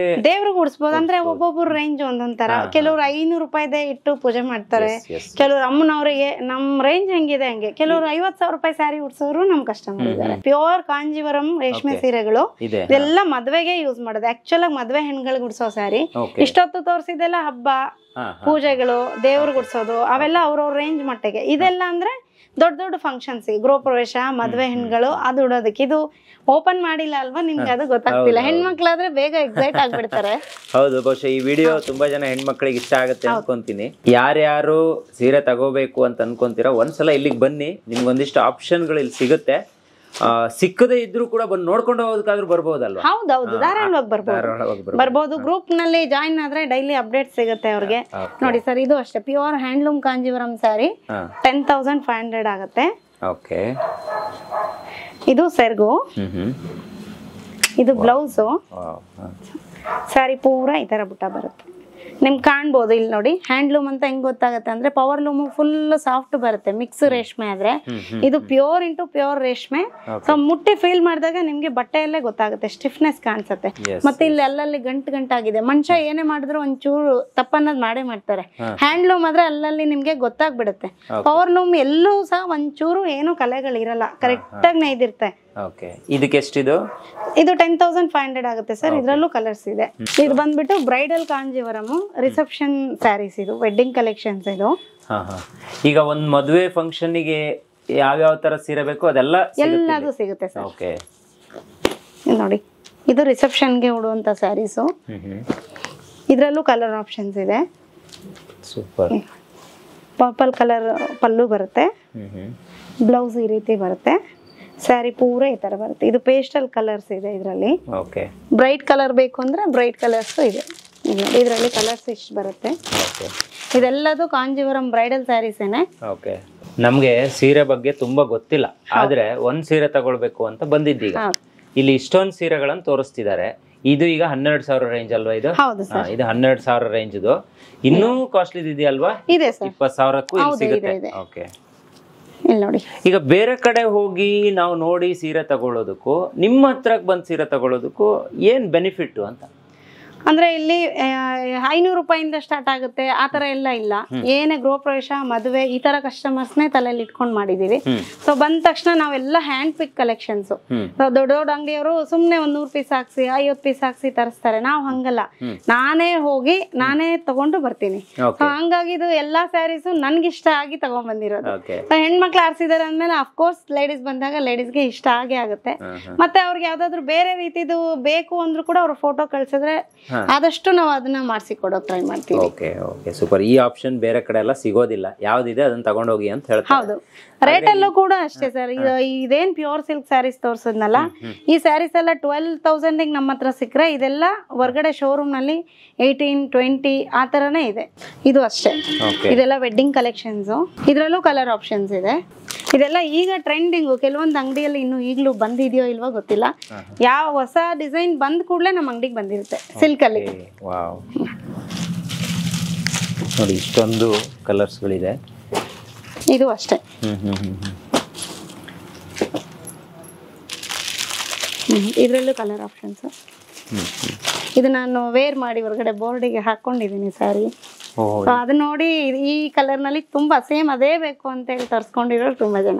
ಉಡಿಸಬಹುದು. ಅಂದ್ರೆ ಒಬ್ಬೊಬ್ಬರು ರೇಂಜ್ ಒಂದೊಂದ್ ತರ. ಕೆಲವರು 500 ರೂಪಾಯಿದೇ ಇಟ್ಟು ಪೂಜೆ ಮಾಡ್ತಾರೆ. ಕೆಲವರು ಅಮ್ಮನವರಿಗೆ ನಮ್ ರೇಂಜ್ ಹೆಂಗಿದೆ ಹಂಗೆ. ಕೆಲವರು 50,000 ರೂಪಾಯಿ ಸ್ಯಾರಿ ಉಡ್ಸೋರು ನಮ್ ಕಸ್ಟಮರ್ ಇದ್ದಾರೆ. ಪ್ಯೂರ್ ಕಾಂಜೀವರಂ ರೇಷ್ಮೆ ಸೀರೆಗಳು. ಇದೆಲ್ಲ ಮದ್ವೆಗೆ ಯೂಸ್ ಮಾಡೋದು. ಆಕ್ಚುಲ್ ಆಗಿ ಮದ್ವೆ ಹೆಣ್ಗಳಿಗೆ ಉಡ್ಸೋ ಸ್ಯಾರಿ. ಇಷ್ಟೊತ್ತು ತೋರಿಸಿದೆಲ್ಲ ಹಬ್ಬ ಪೂಜೆಗಳು, ದೇವ್ರಿಗೆ ಉಡ್ಸೋದು, ಅವೆಲ್ಲ ಅವ್ರವ್ರ ರೇಂಜ್ ಮಟ್ಟಿಗೆ. ಇದೆಲ್ಲ ಅಂದ್ರೆ ದೊಡ್ಡ ದೊಡ್ಡ ಫಂಕ್ಷನ್ಸ್ ಗೃಹ ಪ್ರವೇಶ ಮದ್ವೆ ಹೆಣ್ಗಳು ಅದು ಉಡೋದಕ್ಕೆ. ಇದು ಓಪನ್ ಮಾಡಿಲ್ಲ ಅಲ್ವಾ, ನಿಮ್ಗೆ ಅದು ಗೊತ್ತಾಗ್ತಿಲ್ಲ. ಹೆಣ್ಮಕ್ಳಾದ್ರೆ ಬೇಗ ಎಕ್ಸೈಟ್ ಆಗ್ಬಿಡ್ತಾರೆ. ಹೌದು, ಬಹುಶಃ ಈ ವಿಡಿಯೋ ತುಂಬಾ ಜನ ಹೆಣ್ಮಕ್ಳಿಗೆ ಇಷ್ಟ ಆಗುತ್ತೆ ಅನ್ಕೊಂತೀನಿ. ಯಾರ್ಯಾರು ಸೀರೆ ತಗೋಬೇಕು ಅಂತ ಅನ್ಕೊಂತೀರಾ ಒಂದ್ಸಲ ಇಲ್ಲಿಗೆ ಬನ್ನಿ, ನಿಮ್ಗೊಂದಿಷ್ಟು ಆಪ್ಷನ್ಗಳು ಇಲ್ಲಿ ಸಿಗುತ್ತೆ. ಸಿಕ್ಕದೇ ಇದ್ರು ಕೂಡ ಬಂದು ನೋಡ್ಕೊಂಡು ಹೋಗೋದಕ್ಕಾದ್ರೂ ಬರ್ಬೋದಲ್ವಾ? ಹೌದೌದು, ಧಾರಾಳವಾಗಿ ಬರ್ಬೋದು. ಗ್ರೂಪ್ ನಲ್ಲಿ ಜಾಯಿನ್ ಆದ್ರೆ ಡೈಲಿ ಅಪ್ಡೇಟ್ ಸಿಗುತ್ತೆ ಅವ್ರಿಗೆ. ನೋಡಿ ಸರ್, ಇದು ಅಷ್ಟೇ ಪ್ಯೂರ್ ಹ್ಯಾಂಡ್ಲೂಮ್ ಕಾಂಜೀವರಂ ಸ್ಯಾರಿ 10,500 ಆಗುತ್ತೆ. ಓಕೆ, ಇದು ಸೆರ್ಗು, ಇದು ಬ್ಲೌಸು. ಸ್ಯಾರಿ ಪೂರ ಈ ತರ ಬುಟ್ಟ ಬರುತ್ತೆ. ನಿಮ್ಗೆ ಕಾಣ್ಬೋದು ಇಲ್ಲಿ ನೋಡಿ, ಹ್ಯಾಂಡ್ಲೂಮ್ ಅಂತ ಹೆಂಗ್ ಗೊತ್ತಾಗುತ್ತೆ ಅಂದ್ರೆ ಪವರ್ ಲೂಮ್ ಫುಲ್ ಸಾಫ್ಟ್ ಬರುತ್ತೆ. ಮಿಕ್ಸ್ ರೇಷ್ಮೆ ಆದ್ರೆ ಇದು ಪ್ಯೂರ್ ಇಂಟು ಪ್ಯೂರ್ ರೇಷ್ಮೆ. ಸೊ ಮುಟ್ಟಿ ಫೀಲ್ ಮಾಡಿದಾಗ ನಿಮ್ಗೆ ಬಟ್ಟೆಯಲ್ಲೇ ಗೊತ್ತಾಗುತ್ತೆ, ಸ್ಟಿಫ್ನೆಸ್ ಕಾಣಿಸುತ್ತೆ. ಮತ್ತೆ ಇಲ್ಲಿ ಅಲ್ಲಲ್ಲಿ ಗಂಟಾಗಿದೆ. ಮನುಷ್ಯ ಏನೇ ಮಾಡಿದ್ರು ಒಂಚೂರು ತಪ್ಪನ್ನೋದು ಮಾಡೇ ಮಾಡ್ತಾರೆ. ಹ್ಯಾಂಡ್ಲೂಮ್ ಆದ್ರೆ ಅಲ್ಲಲ್ಲಿ ನಿಮ್ಗೆ ಗೊತ್ತಾಗ್ಬಿಡುತ್ತೆ. ಪವರ್ ಲೂಮ್ ಎಲ್ಲೂ ಸಹ ಒಂಚೂರು ಏನು ಕಲೆಗಳಿರಲ್ಲ, ಕರೆಕ್ಟ್ ಆಗಿ ನೈದಿರುತ್ತೆ. ಇದಕ್ಕೆ ಎಷ್ಟಿದು? ಇದು 10,500 ಆಗುತ್ತೆ ಸರ್. ಇದ್ರಲ್ಲೂ ಕಲರ್ಸ್ ಇದೆ. ಇದು ಬಂದ್ಬಿಟ್ಟು ಬ್ರೈಡಲ್ ಕಾಂಜೀವರಂ ರಿಸೆಪ್ಷನ್ ಸ್ಯಾರೀಸ್, ಇದು ವೆಡ್ಡಿಂಗ್ ಕಲೆಕ್ಷನ್ಸ್. ಇದು ಈಗ ಒಂದ್ ಮದುವೆ ಫಂಕ್ಷನ್ ಗೆ ಯಾವ್ಯಾವ ತರ ಸೀರೆ ಬೇಕು ಎಲ್ಲದೂ ಸಿಗುತ್ತೆ ಸರ್. ಓಕೆ, ನೋಡಿ ಇದು ರಿಸೆಪ್ಷನ್ಗೆ ಉಡುವಂತ ಸ್ಯಾರೀಸು. ಇದ್ರಲ್ಲೂ ಕಲರ್ ಆಪ್ಷನ್ಸ್ ಇದೆ. ಸೂಪರ್. ಪರ್ಪಲ್ ಕಲರ್ ಪಲ್ಲು ಬರುತ್ತೆ, ಬ್ಲೌಸ್ ಈ ರೀತಿ ಬರುತ್ತೆ, ಸ್ಯಾರಿ ಪೂರ ಈ ತರ ಬರುತ್ತೆ. ಇದು ಪೇಸ್ಟಲ್ ಕಲರ್ಸ್ ಇದೆ ಇದರಲ್ಲಿ. ಓಕೆ, ಬ್ರೈಟ್ ಕಲರ್ ಬೇಕು ಅಂದ್ರೆ ಬ್ರೈಟ್ ಕಲರ್ಸ್ ಇದೆ. ಇದರಲ್ಲಿ ಕಲರ್ಸ್ ಇಷ್ಟು ಬರುತ್ತೆ. ಇದೆಲ್ಲದು ಕಾಂಜೀವರಂ ಬ್ರೈಡಲ್ ಸ್ಯಾರೀಸ್ ಏನೆ. ಓಕೆ, ನಮ್ಗೆ ಸೀರೆ ಬಗ್ಗೆ ತುಂಬಾ ಗೊತ್ತಿಲ್ಲ, ಆದ್ರೆ ಒಂದ್ ಸೀರೆ ತಗೊಳ್ಬೇಕು ಅಂತ ಬಂದಿದ್ದೀಗ. ಇಲ್ಲಿ ಇಷ್ಟೊಂದು ಸೀರೆಗಳನ್ನು ತೋರಿಸ್ತಿದ್ದಾರೆ. ಇದು ಈಗ 12,000 ರೇಂಜ್ ಅಲ್ವಾ? ಇದು ಇದು 12,000 ರೇಂಜ್. ಇದು ಇನ್ನೂ ಕಾಸ್ಟ್ಲಿ ಇದೆಯಲ್ವಾ? ಇದೆ ಸರ್, 20,000ಕ್ಕೂ ಇಲ್ಲಿ ಸಿಗುತ್ತೆ. ಓಕೆ, ಇಲ್ಲಿ ನೋಡಿ. ಈಗ ಬೇರೆ ಕಡೆ ಹೋಗಿ ನಾವು ನೋಡಿ ಸೀರೆ ತಗೊಳ್ಳೋದಕ್ಕೂ ನಿಮ್ಮ ಹತ್ರಕ್ಕೆ ಬಂದು ಸೀರೆ ತಗೊಳ್ಳೋದಕ್ಕೂ ಏನ್ ಬೆನಿಫಿಟ್ ಅಂತ ಅಂದ್ರೆ ಇಲ್ಲಿ 500 ರೂಪಾಯಿಂದ ಸ್ಟಾರ್ಟ್ ಆಗುತ್ತೆ, ಆ ತರ ಎಲ್ಲ ಇಲ್ಲ. ಏನೇ ಗೃಹ ಪ್ರವೇಶ ಮದುವೆ ಈ ತರ ಕಸ್ಟಮರ್ಸ್ನೇ ತಲೆಯಲ್ಲಿ ಇಟ್ಕೊಂಡ್ ಮಾಡಿದೀವಿ. ಸೊ ಬಂದ ತಕ್ಷಣ ನಾವೆಲ್ಲ ಹ್ಯಾಂಡ್ ಪಿಕ್ ಕಲೆಕ್ಷನ್ಸ್. ದೊಡ್ಡ ದೊಡ್ಡ ಅಂಗಡಿಯವರು ಸುಮ್ನೆ 100 ಪೀಸ್ ಹಾಕ್ಸಿ 50 ಪೀಸ್ ಹಾಕ್ಸಿ ತರಿಸ್ತಾರೆ. ನಾವು ಹಂಗಲ್ಲ, ನಾನೇ ಹೋಗಿ ನಾನೇ ತಗೊಂಡು ಬರ್ತೀನಿ. ಹಂಗಾಗಿ ಇದು ಎಲ್ಲಾ ಸ್ಯಾರೀಸು ನನ್ಗಿಷ್ಟ ಆಗಿ ತಗೊಂಡ್ ಬಂದಿರೋದು. ಹೆಣ್ಮಕ್ಳು ಆರಿಸಿದಾರೆ ಅಂದ್ಮೇಲೆ ಅಫ್ಕೋರ್ಸ್ ಲೇಡೀಸ್ ಬಂದಾಗ ಲೇಡೀಸ್ಗೆ ಇಷ್ಟ ಆಗೇ ಆಗುತ್ತೆ. ಮತ್ತೆ ಅವ್ರಿಗೆ ಯಾವ್ದಾದ್ರು ಬೇರೆ ರೀತಿದು ಬೇಕು ಅಂದ್ರೂ ಕೂಡ ಅವ್ರ ಫೋಟೋ ಕಳ್ಸಿದ್ರೆ ಆದಷ್ಟು ನಾವು ಅದನ್ನ ಮಾಡಿಸಿ ಕೊಡೋಕೆ ಟ್ರೈ ಮಾಡ್ತೀವಿ. Okay okay, super. ಈ ಆಪ್ಷನ್ ಬೇರೆ ಕಡೆ ಎಲ್ಲ ಸಿಗೋದಿಲ್ಲ, ಯಾವ್ದಿದೆ ಅದನ್ನ ತಗೊಂಡೋಗಿ ಅಂತ ಹೇಳ್ತಾರೆ. ಹೌದು, ರೇಟ್ ಅಲ್ಲೂ ಕೂಡ ಅಷ್ಟೇ ಸರ್. ಇದೇನ್ ಪ್ಯೂರ್ ಸಿಲ್ಕ್ ಸ್ಯಾರೀಸ್ ತೋರ್ಸದ್ನಲ್ಲ, ಈ ಸ್ಯಾರೀಸ್ ಎಲ್ಲ 12,000 ನಮ್ಮ ಹತ್ರ ಸಿಕ್ಕರೆ ಇದೆಲ್ಲ ಹೊರಗಡೆ ಶೋರೂಮ್ ನಲ್ಲಿ 18, 20 ಆ ತರನೇ ಇದೆ. ಇದು ಅಷ್ಟೇ. ಇದೆಲ್ಲ ವೆಡ್ಡಿಂಗ್ ಕಲೆಕ್ಷನ್ಸ್. ಇದ್ರಲ್ಲೂ ಕಲರ್ ಆಪ್ಷನ್ಸ್ ಇದೆ. ಇದೆಲ್ಲ ಈಗ ಟ್ರೆಂಡಿಂಗು. ಕೆಲವೊಂದು ಅಂಗಡಿಯಲ್ಲಿ ಇನ್ನು ಈಗಲೂ ಬಂದಿದೆಯೋ ಇಲ್ವೋ ಗೊತ್ತಿಲ್ಲ. ಯಾವ ಹೊಸ ಡಿಸೈನ್ ಬಂದ ಕೂಡಲೇ ನಮ್ಮ ಅಂಗಡಿಗೆ ಬಂದಿರುತ್ತೆ ಸಿಲ್ಕ್ ಅಲ್ಲಿ. ನೋಡಿ ಇಷ್ಟೊಂದು ಕಲರ್ಸ್ಗಳಿದೆ. ಇದು ಅಷ್ಟೇ. ಇದರಲ್ಲೂ ಕಲರ್ ಆಪ್ಷನ್ಸ್. ಇದು ನಾನು ವೇರ್ ಮಾಡಿ ಹೊರಗಡೆ ಬೋರ್ಡಿಗೆ ಹಾಕೊಂಡಿದ್ದೀನಿ ಸ್ಯಾರಿ. ಅದು ನೋಡಿ ಈ ಕಲರ್ ನಲ್ಲಿ ತುಂಬಾ ಸೇಮ್ ಅದೇ ಬೇಕು ಅಂತ ಹೇಳಿ ತರಿಸ್ಕೊಂಡಿರೋರು ತುಂಬಾ ಜನ.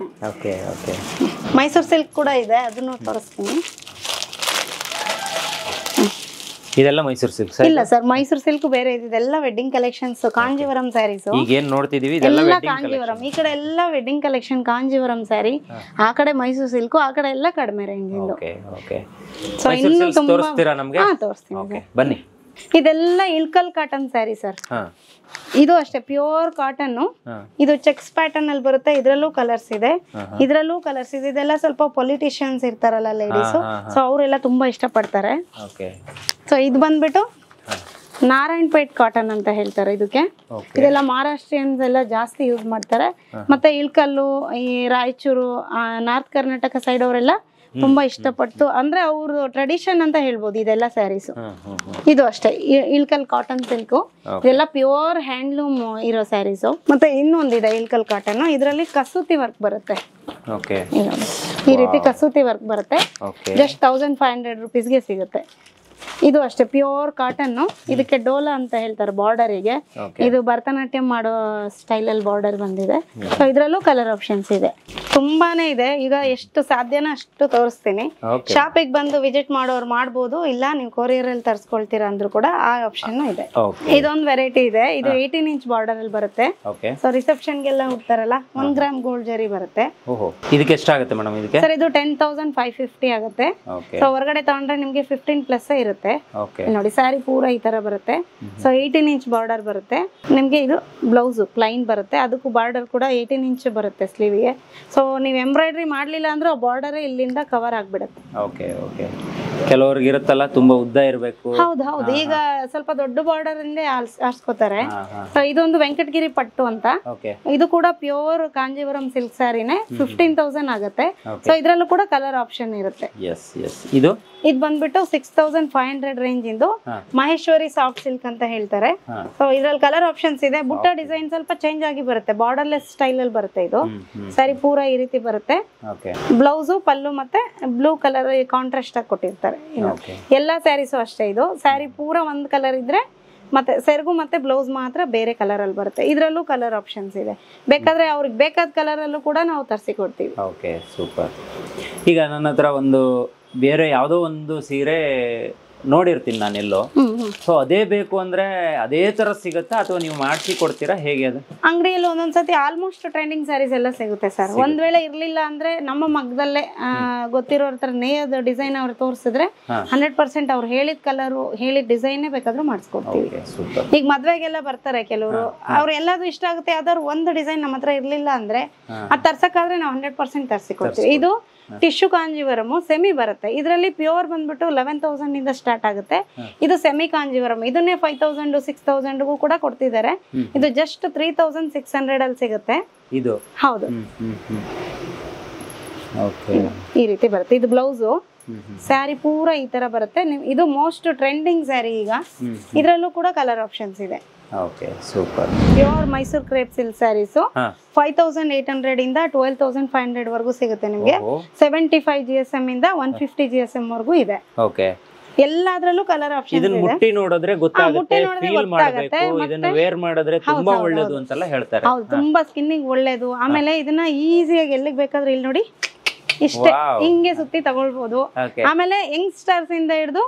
ಮೈಸೂರು ಸಿಲ್ಕ್ ಕೂಡ ಇದೆ, ಅದನ್ನು ತೋರಿಸ್ತೀನಿ. ಇದೆಲ್ಲ ಮೈಸೂರು ಸಿಲ್ಕ್? ಇಲ್ಲ ಸರ್, ಮೈಸೂರು ಸಿಲ್ಕ್ ಬೇರೆ ಇದೆ. ಇದೆಲ್ಲ ವೆಡ್ಡಿಂಗ್ ಕಲೆಕ್ಷನ್ಸ್, ಕಾಂಜೀವರಂ ಸ್ಯಾರೀಸ್. ಈಗ ಏನ್ ನೋಡ್ತಿದೀವಿ ಎಲ್ಲ ಕಾಂಜೀವರಂ. ಈ ಕಡೆ ಎಲ್ಲ ವೆಡ್ಡಿಂಗ್ ಕಲೆಕ್ಷನ್ ಕಾಂಜೀವರಂ ಸ್ಯಾರಿ, ಆ ಕಡೆ ಮೈಸೂರು ಸಿಲ್ಕ್, ಆ ಕಡೆ ಎಲ್ಲ ಕಡಿಮೆ ರೇಂಜ್ ಇಂದು. ಸೊ ಇನ್ನು ತುಂಬಾ ತೋರಿಸ್ತೀನಿ ಬನ್ನಿ. ಇದೆಲ್ಲ ಇಳ್ಕಲ್ ಕಾಟನ್ ಸ್ಯಾರಿ ಸರ್. ಇದು ಅಷ್ಟೇ ಪ್ಯೂರ್ ಕಾಟನ್. ಇದು ಚೆಕ್ಸ್ ಪ್ಯಾಟರ್ನ್ ಅಲ್ಲಿ ಬರುತ್ತೆ. ಇದ್ರಲ್ಲೂ ಕಲರ್ಸ್ ಇದೆ. ಇದೆಲ್ಲ ಸ್ವಲ್ಪ ಪೊಲಿಟಿಷಿಯನ್ಸ್ ಇರ್ತಾರಲ್ಲ ಲೇಡೀಸ್, ಸೊ ಅವರೆಲ್ಲ ತುಂಬಾ ಇಷ್ಟ ಪಡ್ತಾರೆ. ಸೊ ಇದು ಬಂದ್ಬಿಟ್ಟು ನಾರಾಯಣಪೇಟ್ ಕಾಟನ್ ಅಂತ ಹೇಳ್ತಾರೆ ಇದಕ್ಕೆ. ಇದೆಲ್ಲ ಮಹಾರಾಷ್ಟ್ರಿಯನ್ಸ್ ಎಲ್ಲ ಜಾಸ್ತಿ ಯೂಸ್ ಮಾಡ್ತಾರೆ. ಮತ್ತೆ ಇಳ್ಕಲ್ಲು, ಈ ರಾಯಚೂರು, ನಾರ್ತ್ ಕರ್ನಾಟಕ ಸೈಡ್ ಅವರೆಲ್ಲ ತುಂಬಾ ಇಷ್ಟಪಟ್ಟು, ಅಂದ್ರೆ ಅವ್ರ ಟ್ರೆಡಿಷನ್ ಅಂತ ಹೇಳ್ಬೋದು ಇದೆಲ್ಲ ಸ್ಯಾರೀಸ್. ಇದು ಅಷ್ಟೇ ಇಳ್ಕಲ್ ಕಾಟನ್ ಸಿಲ್ಕ್. ಇದೆಲ್ಲ ಪ್ಯೂರ್ ಹ್ಯಾಂಡ್ಲೂಮ್ ಇರೋ ಸ್ಯಾರೀಸ್. ಮತ್ತೆ ಇನ್ನೊಂದಿದೆ ಇಳ್ಕಲ್ ಕಾಟನ್. ಇದರಲ್ಲಿ ಕಸೂತಿ ವರ್ಕ್ ಬರುತ್ತೆ. ಈ ರೀತಿ ಕಸೂತಿ ವರ್ಕ್ ಬರುತ್ತೆ. ಜಸ್ಟ್ 1,500 ರೂಪೀಸ್ಗೆ ಸಿಗುತ್ತೆ. ಇದು ಅಷ್ಟೇ ಪ್ಯೂರ್ ಕಾಟನ್. ಇದಕ್ಕೆ ಡೋಲಾ ಅಂತ ಹೇಳ್ತಾರೆ ಬಾರ್ಡರಿಗೆ. ಇದು ಭರತನಾಟ್ಯ ಮಾಡೋ ಸ್ಟೈಲ್ ಅಲ್ಲಿ ಬಾರ್ಡರ್ ಬಂದಿದೆ. ಸೊ ಇದ್ರಲ್ಲೂ ಕಲರ್ ಆಪ್ಷನ್ಸ್ ಇದೆ, ತುಂಬಾನೇ ಇದೆ. ಈಗ ಎಷ್ಟು ಸಾಧ್ಯನೋ ಅಷ್ಟು ತೋರಿಸ್ತೀನಿ. ಶಾಪಿಗೆ ಬಂದು ವಿಸಿಟ್ ಮಾಡೋರು ಮಾಡ್ಬೋದು, ಇಲ್ಲ ನೀವು ಕೊರಿಯರ್ ಅಲ್ಲಿ ತರಿಸ್ಕೊಳ್ತೀರಾ ಅಂದ್ರೂ ಕೂಡ ಆ ಆಪ್ಷನ್ ಇದೆ. ಇದೊಂದು ವೆರೈಟಿ ಇದೆ. ಇದು 18 ಇಂಚ್ ಬಾರ್ಡರ್ ಅಲ್ಲಿ ಬರುತ್ತೆ. ಸೊ ರಿಸೆಪ್ಷನ್ ಗೆಲ್ಲ ಉಡ್ತಾರಲ್ಲ, 1 ಗ್ರಾಮ್ ಗೋಲ್ಡ್ ಜರಿ ಬರುತ್ತೆ. ಇದಕ್ಕೆ ಎಷ್ಟಾಗುತ್ತೆ ಮೇಡಮ್? ಇದಕ್ಕೆ ಸರ್ ಇದು 10,550 ಆಗುತ್ತೆ. ಸೊ ಹೊರಗಡೆ ತಗೊಂಡ್ರೆ ನಿಮ್ಗೆ 15+ ಇರುತ್ತೆ. ನೋಡಿ ಸ್ಯಾರಿ ಪೂರ ಈ ತರ ಬರುತ್ತೆ. ಸೊ 18 ಇಂಚ್ ಬಾರ್ಡರ್ ಬರುತ್ತೆ ನಿಮ್ಗೆ. ಇದು ಬ್ಲೌಸ್ ಪ್ಲೈನ್ ಬರುತ್ತೆ, ಅದಕ್ಕೂ ಬಾರ್ಡರ್ ಕೂಡ 18 ಇಂಚ್ ಬರುತ್ತೆ ಸ್ಲೀವ್ಗೆ. ಸೊ ನೀವು ಎಂಬ್ರಾಯ್ಡ್ರಿ ಮಾಡ್ಲಿಲ್ಲ ಅಂದ್ರೆ ಆ ಬಾರ್ಡರ್ ಇಲ್ಲಿಂದ ಕವರ್ ಆಗ್ಬಿಡುತ್ತೆ. ಕೆಲವ್ರಿಗೆ ಇರುತ್ತಲ್ಲ ತುಂಬಾ ಉದ್ದ ಇರಬೇಕು. ಹೌದು ಹೌದು, ಈಗ ಸ್ವಲ್ಪ ದೊಡ್ಡ ಬಾರ್ಡರ್ ಇಂದ ಆರ್ಸ್ಕೋತಾರೆ. ಸೊ ಇದೊಂದು ವೆಂಕಟಗಿರಿ ಪಟ್ಟು ಅಂತ, ಇದು ಕೂಡ ಪ್ಯೂರ್ ಕಾಂಜೀವರಂ ಸಿಲ್ಕ್ ಸ್ಯಾರಿನೇ. 15,000 ಆಗುತ್ತೆ. ಸೊ ಇದ್ರಲ್ಲೂ ಕೂಡ ಕಲರ್ ಆಪ್ಷನ್ ಇರುತ್ತೆ. ಇದು ಬಂದ್ಬಿಟ್ಟು 6,500 ರೇಂಜ್ ಇಂದು ಮಹೇಶ್ವರಿ ಸಾಫ್ಟ್ ಸಿಲ್ಕ್ ಅಂತ ಹೇಳ್ತಾರೆ. ಸೊ ಇದ್ರಲ್ಲಿ ಕಲರ್ ಆಪ್ಷನ್ಸ್ ಇದೆ. ಬುಟ್ಟ ಡಿಸೈನ್ ಸ್ವಲ್ಪ ಚೇಂಜ್ ಆಗಿ ಬರುತ್ತೆ, ಬಾರ್ಡರ್ಲೆಸ್ ಸ್ಟೈಲ್ ಅಲ್ಲಿ ಬರುತ್ತೆ. ಇದು ಸ್ಯಾರಿ ಪೂರ ಈ ರೀತಿ ಬರುತ್ತೆ. ಬ್ಲೌಸ್ ಪಲ್ಲು ಮತ್ತೆ ಬ್ಲೂ ಕಲರ್ ಕಾಂಟ್ರಾಸ್ಟ್ ಆಗಿ ಕೊಟ್ಟಿರ್ತಾರೆ. ಎಲ್ಲಾ ಸ್ಯಾರೀಸು ಅಷ್ಟೇ. ಇದು ಸ್ಯಾರಿ ಪೂರ ಒಂದ್ ಕಲರ್ ಇದ್ರೆ ಮತ್ತೆ ಸೆರಗು ಮತ್ತೆ ಬ್ಲೌಸ್ ಮಾತ್ರ ಬೇರೆ ಕಲರ್ ಅಲ್ಲಿ ಬರುತ್ತೆ. ಇದ್ರಲ್ಲೂ ಕಲರ್ ಆಪ್ಷನ್ಸ್ ಇದೆ, ಬೇಕಾದ್ರೆ ಅವ್ರಿಗೆ ಬೇಕಾದ ಕಲರ್ ಅಲ್ಲೂ ಕೂಡ ನಾವು ತರಿಸಿ ಕೊಡ್ತೀವಿ. ಸೂಪರ್. ಈಗ ನನ್ನ ಹತ್ರ ಒಂದು ಬೇರೆ ಯಾವುದೋ ಒಂದು ಸೀರೆ ನೋಡಿರ್ತೀನಿ ನಾನೆಲ್ಲೋ, ಸೊ ಅದೇ ಬೇಕು ಅಂದ್ರೆ ಅದೇ ತರ ಸಿಗುತ್ತಾ ಅಥವಾ ನೀವು ಮಾಡಿಸಿ ಕೊಡ್ತೀರಾ, ಹೇಗೆ ಅದು? ಅಂಗಡಿಯಲ್ಲಿ ಒಂದೊಂದ್ಸತಿ ಆಲ್ಮೋಸ್ಟ್ ಟ್ರೆಂಡಿಂಗ್ ಸ್ಯಾರೀಸ್ ಎಲ್ಲ ಸಿಗುತ್ತೆ ಸರ್. ಒಂದ್ ವೇಳೆ ಇರ್ಲಿಲ್ಲ ಅಂದ್ರೆ ನಮ್ಮ ಮಗ್ದಲ್ಲೇ ಗೊತ್ತಿರೋರ್ ತರ ನೇಯದ ಡಿಸೈನ್ ಅವ್ರು ತೋರಿಸಿದ್ರೆ 100% ಅವ್ರು ಹೇಳಿದ ಕಲರ್ ಹೇಳಿದ ಡಿಸೈನ್ ಬೇಕಾದ್ರೂ ಮಾಡಿಸ್ಕೊಡ್ತೀವಿ. ಈಗ ಮದ್ವೆಗೆಲ್ಲ ಬರ್ತಾರೆ ಕೆಲವರು, ಅವ್ರು ಎಲ್ಲಾದ್ರೂ ಇಷ್ಟ ಆಗುತ್ತೆ, ಯಾವ್ದಾದ್ರು ಒಂದು ಡಿಸೈನ್ ನಮ್ಮ ಹತ್ರ ಇರ್ಲಿಲ್ಲ ಅಂದ್ರೆ ಅದ್ ತರ್ಸಕ್ಕಾದ್ರೆ ನಾವು 100% ತರ್ಸಿ ಕೊಡ್ತೀವಿ. ಇದು ಟಿಶ್ಯೂ ಕಾಂಜೀವರಂ ಸೆಮಿ ಬರುತ್ತೆ. ಇದರಲ್ಲಿ ಪ್ಯೂರ್ ಬಂದ್ಬಿಟ್ಟು 11,000 ಇಂದ ಸ್ಟಾರ್ಟ್ ಆಗುತ್ತೆ. ಇದು ಸೆಮಿ ಕಾಂಜೀವರಂ, ಇದನ್ನೇ 5,000 6,000 ಕೂಡ ಕೊಡ್ತಿದ್ದಾರೆ. ಇದು ಜಸ್ಟ್ 3,600 ಅಲ್ಲಿ ಸಿಗುತ್ತೆ. ಇದು ಹೌದು, ಈ ರೀತಿ ಬರುತ್ತೆ. ಇದು ಬ್ಲೌಸು, ಸ್ಯಾರಿ ಪೂರ ಈ ತರ ಬರುತ್ತೆ. ಇದು ಮೋಸ್ಟ್ ಟ್ರೆಂಡಿಂಗ್ ಸ್ಯಾರಿ ಈಗ. ಇದ್ರಲ್ಲೂ ಕೂಡ ಕಲರ್ ಆಪ್ಷನ್ಸ್ ಇದೆ. Pure Mysore crepe silk saris 5,800 ಇಂದ 12,500 ವರೆಗೂ ಸಿಗುತ್ತೆ ನಿಮ್ಗೆ. 75 GSM ಇಂದ 150 GSM ವರೆಗೂ ಇದೆ. ಎಲ್ಲಾದ್ರಲ್ಲೂ ಕಲರ್ ಆಪ್ಷನ್ ಇದೆ. ಮುಟ್ಟಿ ನೋಡಿದ್ರೆ ಗೊತ್ತಾಗುತ್ತೆ, ಫೀಲ್ ಮಾಡಬೇಕು, ಇದನ್ನ ವೇರ್ ಮಾಡಿದ್ರೆ ತುಂಬಾ ಒಳ್ಳೇದು ಅಂತೆಲ್ಲ ಹೇಳ್ತಾರೆ. ಹೌದು, ತುಂಬಾ ಸ್ಕಿನ್ನಿಗೆ ಒಳ್ಳೇದು. ಆಮೇಲೆ ಇದನ್ನ ಈಸಿಯಾಗಿ ಎಲ್ಲಿಗೆ ಬೇಕಾದ್ರೆ ಇಲ್ಲಿ ನೋಡಿ ಇಷ್ಟೇ ಹಿಂಗೆ ಸುತ್ತಿ ತಗೊಳ್ಬಹುದು. ಆಮೇಲೆ ಯಂಗ್ಸ್ಟರ್ಸ್ ಇಂದ ಹಿಡಿದು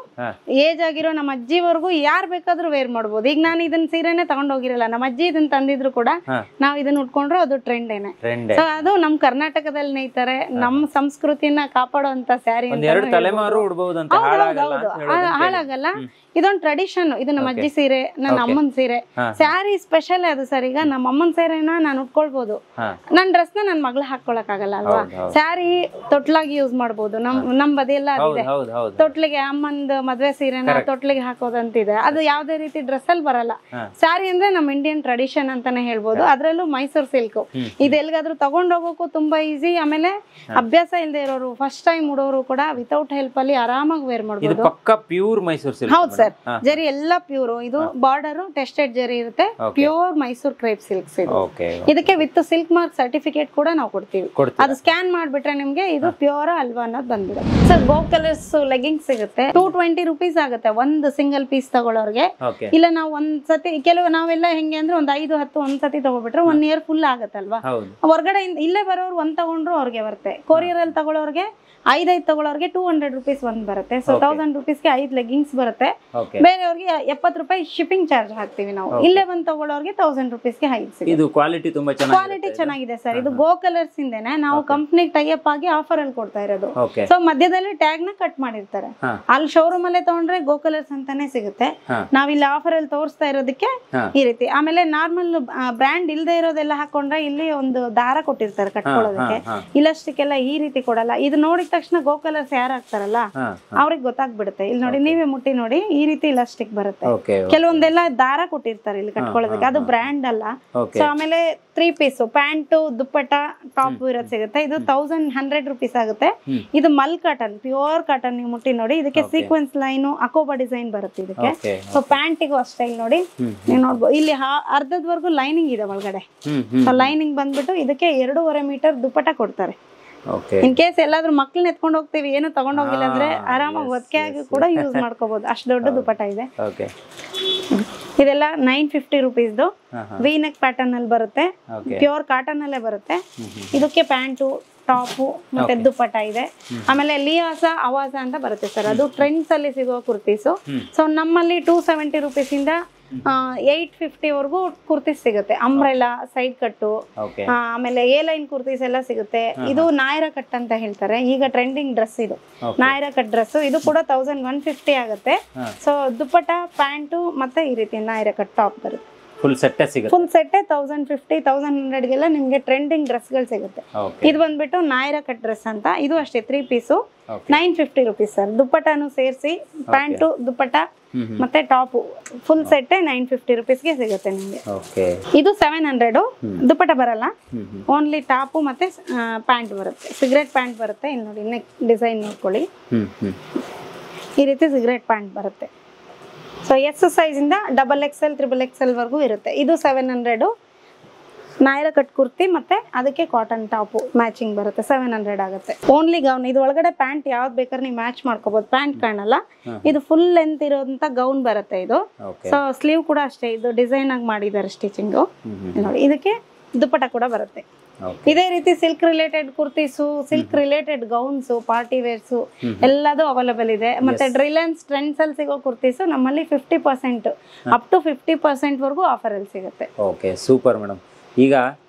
ಏಜ್ ಆಗಿರೋ ನಮ್ಮ ಅಜ್ಜಿವರೆಗೂ ಯಾರ್ ಬೇಕಾದ್ರೂ ವೇರ್ ಮಾಡ್ಬೋದು. ಈಗ ನಾನು ಇದನ್ನ ಸೀರೆನೆ ತಗೊಂಡ್ ಹೋಗಿರಲ್ಲ, ನಮ್ಮ ಅಜ್ಜಿ ಇದನ್ನ ತಂದಿದ್ರು ಕೂಡ ನಾವ್ ಇದನ್ನ ಉಟ್ಕೊಂಡ್ರು ಅದು ಟ್ರೆಂಡ್ ಏನೆ. ಸೊ ಅದು ನಮ್ ಕರ್ನಾಟಕದಲ್ಲಿ ನೇಯ್ತಾರೆ, ನಮ್ಮ ಸಂಸ್ಕೃತಿನ ಕಾಪಾಡುವಂತ ಸ್ಯಾರಿ. ಹಾಳಾಗಲ್ಲ, ಇದೊಂದು ಟ್ರೆಡಿಷನ್. ಇದು ನಮ್ಮ ಅಜ್ಜಿ ಸೀರೆ, ನನ್ನ ಅಮ್ಮನ ಸೀರೆ. ಸ್ಯಾರಿ ಸ್ಪೆಷಲ್ ಅದು ಸರ್. ಈಗ ನಮ್ಮ ಅಮ್ಮನ ಸೀರೆನ ನಾನು ಉಟ್ಕೊಳ್ಬಹುದು, ನನ್ನ ಡ್ರೆಸ್ ನ ನನ್ ಮಗಳು ಹಾಕೊಳಕ್ ಆಗಲ್ಲ ಅಲ್ವಾ. ಸ್ಯಾರಿ ತೊಟ್ಲಾಗಿ ಯೂಸ್ ಮಾಡ್ಬೋದು. ನಮ್ ಬದಿಯೆಲ್ಲ ಅದಿದೆ, ತೊಟ್ಲಿಗೆ ಅಮ್ಮಂದು ಮದ್ವೆ ಸೀರೆನ ತೊಟ್ಲಿಗೆ ಹಾಕೋದಂತಿದೆ. ಅದು ಯಾವ್ದೇ ರೀತಿ ಡ್ರೆಸ್ ಅಲ್ಲಿ ಬರಲ್ಲ. ಸ್ಯಾರಿ ಅಂದ್ರೆ ನಮ್ ಇಂಡಿಯನ್ ಟ್ರೆಡಿಷನ್ ಅಂತಾನೆ ಹೇಳ್ಬೋದು. ಅದ್ರಲ್ಲೂ ಮೈಸೂರ್ ಸಿಲ್ಕ್ ಇದು ಎಲ್ಗಾದ್ರೂ ತಗೊಂಡ್ ಹೋಗೋಕು ತುಂಬಾ ಈಸಿ. ಆಮೇಲೆ ಅಭ್ಯಾಸ ಇಲ್ಲದೆ ಇರೋರು, ಫಸ್ಟ್ ಟೈಮ್ ಉಡೋರು ಕೂಡ ವಿತೌಟ್ ಹೆಲ್ಪ್ ಅಲ್ಲಿ ಆರಾಮಾಗಿ ವೇರ್ ಮಾಡ್ಬೋದು. Pure Mysore silk. ಹೌದು ಸರ್, ಜರಿ ಎಲ್ಲ ಪ್ಯೂರ್. ಇದು ಬಾರ್ಡರ್ ಟೆಸ್ಟೆಡ್ ಜರಿ ಇರುತ್ತೆ. ಪ್ಯೂರ್ ಮೈಸೂರ್ ಕ್ರೇಪ್ ಸಿಲ್ಕ್ಸ್ ಇದು. ಇದಕ್ಕೆ ವಿತ್ ಸಿಲ್ಕ್ ಮಾರ್ಕ್ ಸರ್ಟಿಫಿಕೇಟ್ ಕೂಡ ನಾವು ಕೊಡ್ತೀವಿ. ಅದು ಸ್ಕ್ಯಾನ್ ಮಾಡ್ಬಿಟ್ರೆ ನಿಮ್ಗೆ ಇದು ಪ್ಯೂರ್ ಅಲ್ವಾ ಅನ್ನೋದು ಬಂದ್ಬಿಡುತ್ತೆ. ಸರ್ ಗೋ ಕಲರ್ಸ್ ಲೆಗಿಂಗ್ಸ್ ಸಿಗುತ್ತೆ. 220 ರೂಪೀಸ್ ಆಗುತ್ತೆ ಒಂದು ಸಿಂಗಲ್ ಪೀಸ್ ತಗೊಳ್ಳೋರ್ಗೆ. ಇಲ್ಲ ನಾವು ಒಂದ್ಸತಿ ನಾವೆಲ್ಲ ಹೆಂಗೆ ಅಂದ್ರೆ ಒಂದ್ 5-10 ಒಂದ್ಸತಿ ತಗೊಬಿಟ್ರೆ 1 ಇಯರ್ ಫುಲ್ ಆಗತ್ತಲ್ವಾ. ಹೊರಗಡೆ ಇಲ್ಲೇ ಬರೋರು ಒಂದ್ ತಗೊಂಡ್ರು ಅವ್ರಿಗೆ ಬರುತ್ತೆ. ಕೊರಿಯರ್ ಅಲ್ಲಿ ತಗೊಳ್ಳೋರ್ಗೆ 5 ತಗೊಳ್ಳೋರ್ಗೆ 200 ರೂಪೀಸ್ ಒಂದ್ ಬರುತ್ತೆ. ಸೊ 1000 ರೂಪೀಸ್ಗೆ 5 ಲೆಗಿಂಗ್ಸ್ ಬರುತ್ತೆ. ಬೇರೆಯವ್ರಿಗೆ 70 ರೂಪಾಯಿ ಶಿಪ್ಪಿಂಗ್ ಚಾರ್ಜ್ ಹಾಕ್ತಿವಿ ನಾವು. ಇಲ್ಲೇ ಬಂದ್ ತಗೊಳ್ಳೋರ್ಗೆ 1000 ರೂಪೀಸ್ಗೆ 5 ಸಿಗುತ್ತೆ. ಇದು ಕ್ವಾಲಿಟಿ ತುಂಬಾ ಚೆನ್ನಾಗಿದೆ ಸರ್. ಇದು ಗೋ ಕಲರ್ಸ್ ಇಂದೇನೆ ನಾವು ಕಂಪ್ನಿಗೆ ಟೈ ಅಪ್ ಆಗಿ ಆಫರ್ ಅಲ್ಲಿ ಕೊಡ್ತಾ ಇರೋದು. ಸೊ ಮಧ್ಯದಲ್ಲಿ ಟ್ಯಾಗ್ ನ ಕಟ್ ಮಾಡಿರ್ತಾರೆ. ಅಲ್ಲಿ ಶೋರೂಮ್ ಅಲ್ಲೇ ತಗೊಂಡ್ರೆ ಗೋ ಕಲರ್ಸ್ ಅಂತಾನೆ ಸಿಗುತ್ತೆ. ನಾವಿಲ್ಲಿ ಆಫರ್ ಅಲ್ಲಿ ತೋರಿಸ್ತಾ ಇರೋದಕ್ಕೆ ಈ ರೀತಿ. ಆಮೇಲೆ ನಾರ್ಮಲ್ ಬ್ರ್ಯಾಂಡ್ ಇಲ್ದೇ ಇರೋದೆಲ್ಲ ಹಾಕೊಂಡ್ರೆ ಇಲ್ಲಿ ಒಂದು ದಾರ ಕೊಟ್ಟಿರ್ತಾರೆ ಕಟ್ಕೊಳ್ಳೋದಕ್ಕೆ. ಇಲಾಸ್ಟಿಕ್ ಎಲ್ಲ ಈ ರೀತಿ ಕೊಡಲ್ಲ. ಇದು ನೋಡಿದ ತಕ್ಷಣ ಗೋ ಕಲರ್ಸ್ ಯಾರು ಹಾಕ್ತಾರಲ್ಲ ಅವ್ರಿಗೆ ಗೊತ್ತಾಗ್ಬಿಡುತ್ತೆ. ಇಲ್ಲಿ ನೋಡಿ, ನೀವೇ ಮುಟ್ಟಿ ನೋಡಿ, ಈ ರೀತಿ ಇಲಾಸ್ಟಿಕ್ ಬರುತ್ತೆ. ಕೆಲವೊಂದೆಲ್ಲ ದಾರ ಕೊಟ್ಟಿರ್ತಾರೆ ಇಲ್ಲಿ ಕಟ್ಕೊಳ್ಳೋದಕ್ಕೆ, ಅದು ಬ್ರ್ಯಾಂಡ್ ಅಲ್ಲ. ಸೊ ಆಮೇಲೆ 3 ಪೀಸ್ ಪ್ಯಾಂಟು ದುಪ್ಪಟ್ಟ ಟಾಪ್ ಇರೋದು ಸಿಗುತ್ತೆ. ಇದು 1100 ರೂಪೀಸ್ ಆಗುತ್ತೆ. ಇದು ಮಲ್ ಕಾಟನ್, ಪ್ಯೂರ್ ಕಾಟನ್. ನೀವು ಮುಟ್ಟಿ ನೋಡಿ, ಇದಕ್ಕೆ ಸೀಕ್ವೆನ್ಸ್ ಲೈನ್ ಅಕೋಬಾ ಡಿಸೈನ್ ಬರುತ್ತೆ ಇದಕ್ಕೆ. ಸೊ ಪ್ಯಾಂಟಿಗೂ ಅಷ್ಟೇ ಇಲ್ಲಿ ನೋಡಿ, ನೀವು ನೋಡ್ಬೋದು ಇಲ್ಲಿ ಅರ್ಧದವರೆಗೂ ಲೈನಿಂಗ್ ಇದೆ ಒಳಗಡೆ. ಸೊ ಲೈನಿಂಗ್ ಬಂದ್ಬಿಟ್ಟು ಇದಕ್ಕೆ 2.5 ಮೀಟರ್ ದುಪ್ಪಟ್ಟ ಕೊಡ್ತಾರೆ. ಓಕೆ ಇನ್ ಕೇಸ್ ಎಲ್ಲಾದ್ರೂ ಮಕ್ಳನ್ನ ಎತ್ಕೊಂಡು ಹೋಗ್ತೀವಿ ಏನು ತಗೊಂಡ್ ಹೋಗಿಲ್ಲ ಅಂದ್ರೆ ಆರಾಮಾಗಿ ಒದಕೆ ಆಗಿ ಕೂಡ ಯೂಸ್ ಮಾಡ್ಕೋಬಹುದು, ಅಷ್ಟು ದೊಡ್ಡ ದುಪ್ಪಟ್ಟ ಇದೆ. ಓಕೆ ಇದೆಲ್ಲ 950 ರುಪೀಸ್ದು ವಿ ನೆಕ್ ಪ್ಯಾಟರ್ನ್ ಅಲ್ಲಿ ಬರುತ್ತೆ, ಪ್ಯೂರ್ ಕಾಟನ್ ಅಲ್ಲೇ ಬರುತ್ತೆ. ಇದಕ್ಕೆ ಪ್ಯಾಂಟು ಟಾಪು ಮತ್ತೆ ದುಪ್ಪಟ್ಟ ಇದೆ. ಆಮೇಲೆ ಲಿಯಾಸ ಅವಾಸ ಅಂತ ಬರುತ್ತೆ ಸರ್, ಅದು ಟ್ರೆಂಡ್ಸ್ ಅಲ್ಲಿ ಸಿಗುವ ಕುರ್ತೀಸು. ಸೊ ನಮ್ಮಲ್ಲಿ 270 ರುಪೀಸ್ ಇಂದ 850 ವರೆಗೂ ಕುರ್ತೀಸ್ ಸಿಗುತ್ತೆ. ಅಂಬ್ರೆಲಾ, ಸೈಡ್ ಕಟ್ಟು, ಆಮೇಲೆ ಎ ಲೈನ್ ಕುರ್ತೀಸ್ ಎಲ್ಲ ಸಿಗುತ್ತೆ. ಇದು ನಾಯರ ಕಟ್ ಅಂತ ಹೇಳ್ತಾರೆ, ಈಗ ಟ್ರೆಂಡಿಂಗ್ ಡ್ರೆಸ್ ಇದು ನಾಯರ ಕಟ್ ಡ್ರೆಸ್. ಇದು ಕೂಡ 1150 ಆಗುತ್ತೆ. ಸೊ ದುಪ್ಪಟ್ಟ, ಪ್ಯಾಂಟು ಮತ್ತೆ ಈ ರೀತಿ ನಾಯರ ಕಟ್ ಟಾಪ್ ಬರುತ್ತೆ. ಫುಲ್ ಸೆಟ್ ಸಿಗುತ್ತೆ. ಫುಲ್ ಸೆಟ್ 1050, 1100ಗೆಲ್ಲ ನಿಮ್ಗೆ ಟ್ರೆಂಡಿಂಗ್ ಡ್ರೆಸ್ಗಳು ಸಿಗುತ್ತೆ. ಇದು ಬಂದ್ಬಿಟ್ಟು ನಾಯರ ಕಟ್ ಡ್ರೆಸ್ ಅಂತ, ಇದು ಅಷ್ಟೇ 3 ಪೀಸು 950 ರುಪೀಸ್ ಸರ್. ದುಪ್ಪಟ್ಟನು ಸೇರಿಸಿ ಪ್ಯಾಂಟು, ದುಪ್ಪಟ್ಟ ಮತ್ತೆ ಟಾಪು ಫುಲ್ ಸೆಟ್ 950 ರುಪೀಸ್ಗೆ ಸಿಗುತ್ತೆ ನಿಮ್ಗೆ. ಇದು 700. ದುಪ್ಪಟ್ಟ ಬರಲ್ಲ, ಓನ್ಲಿ ಟಾಪು ಮತ್ತೆ ಪ್ಯಾಂಟ್ ಬರುತ್ತೆ. ಸಿಗರೇಟ್ ಪ್ಯಾಂಟ್ ಬರುತ್ತೆ. ಇಲ್ಲಿ ನೋಡಿ ನೆಕ್ ಡಿಸೈನ್ ನೋಡ್ಕೊಳ್ಳಿ, ಈ ರೀತಿ ಸಿಗರೇಟ್ ಪ್ಯಾಂಟ್ ಬರುತ್ತೆ. ಸೊ ಎಸ್ ಸೈಜ್ ಇಂದ XXL, XXL ವರೆಗೂ ಇರುತ್ತೆ. ಇದು 700. ನಾಯರ ಕಟ್ ಕುರ್ತಿ ಮತ್ತೆ ಅದಕ್ಕೆ ಕಾಟನ್ ಟಾಪು ಮ್ಯಾಚಿಂಗ್ ಬರುತ್ತೆ, 700 ಆಗುತ್ತೆ. Only gown. ಇದು ಒಳಗಡೆ ಪ್ಯಾಂಟ್ ಯಾವ್ದು ಬೇಕಾದ್ರೆ ನೀವು ಮ್ಯಾಚ್ ಮಾಡ್ಕೋಬಹುದು, ಪ್ಯಾಂಟ್ ಕಾಣಲ್ಲ. ಇದು ಫುಲ್ ಲೆಂತ್ ಇರೋಂತ ಗೌನ್ ಬರುತ್ತೆ ಇದು. ಸೊ ಸ್ಲೀವ್ ಕೂಡ ಅಷ್ಟೇ, ಇದು ಡಿಸೈನ್ ಆಗಿ ಮಾಡಿದ್ದಾರೆ ಸ್ಟಿಚಿಂಗ್ ನೋಡಿ. ಇದಕ್ಕೆ ದುಪ್ಪಟ್ಟ ಕೂಡ ಬರುತ್ತೆ. ಇದೇ ರೀತಿ silk related kurtis, silk related gowns, party wares ಎಲ್ಲದೂ ಅವೈಲೇಬಲ್ ಇದೆ. ಮತ್ತೆ ರಿಲಯನ್ಸ್ ಟ್ರೆಂಡ್ಸ್ ಅಲ್ಲಿ ಸಿಗೋ ಕುರ್ತೀಸು ನಮ್ಮಲ್ಲಿ 50% ಅಪ್ ಟು 50% ವರೆಗೂ ಆಫರ್ ಅಲ್ಲಿ ಸಿಗುತ್ತೆ. Okay, super madam. ಈಗ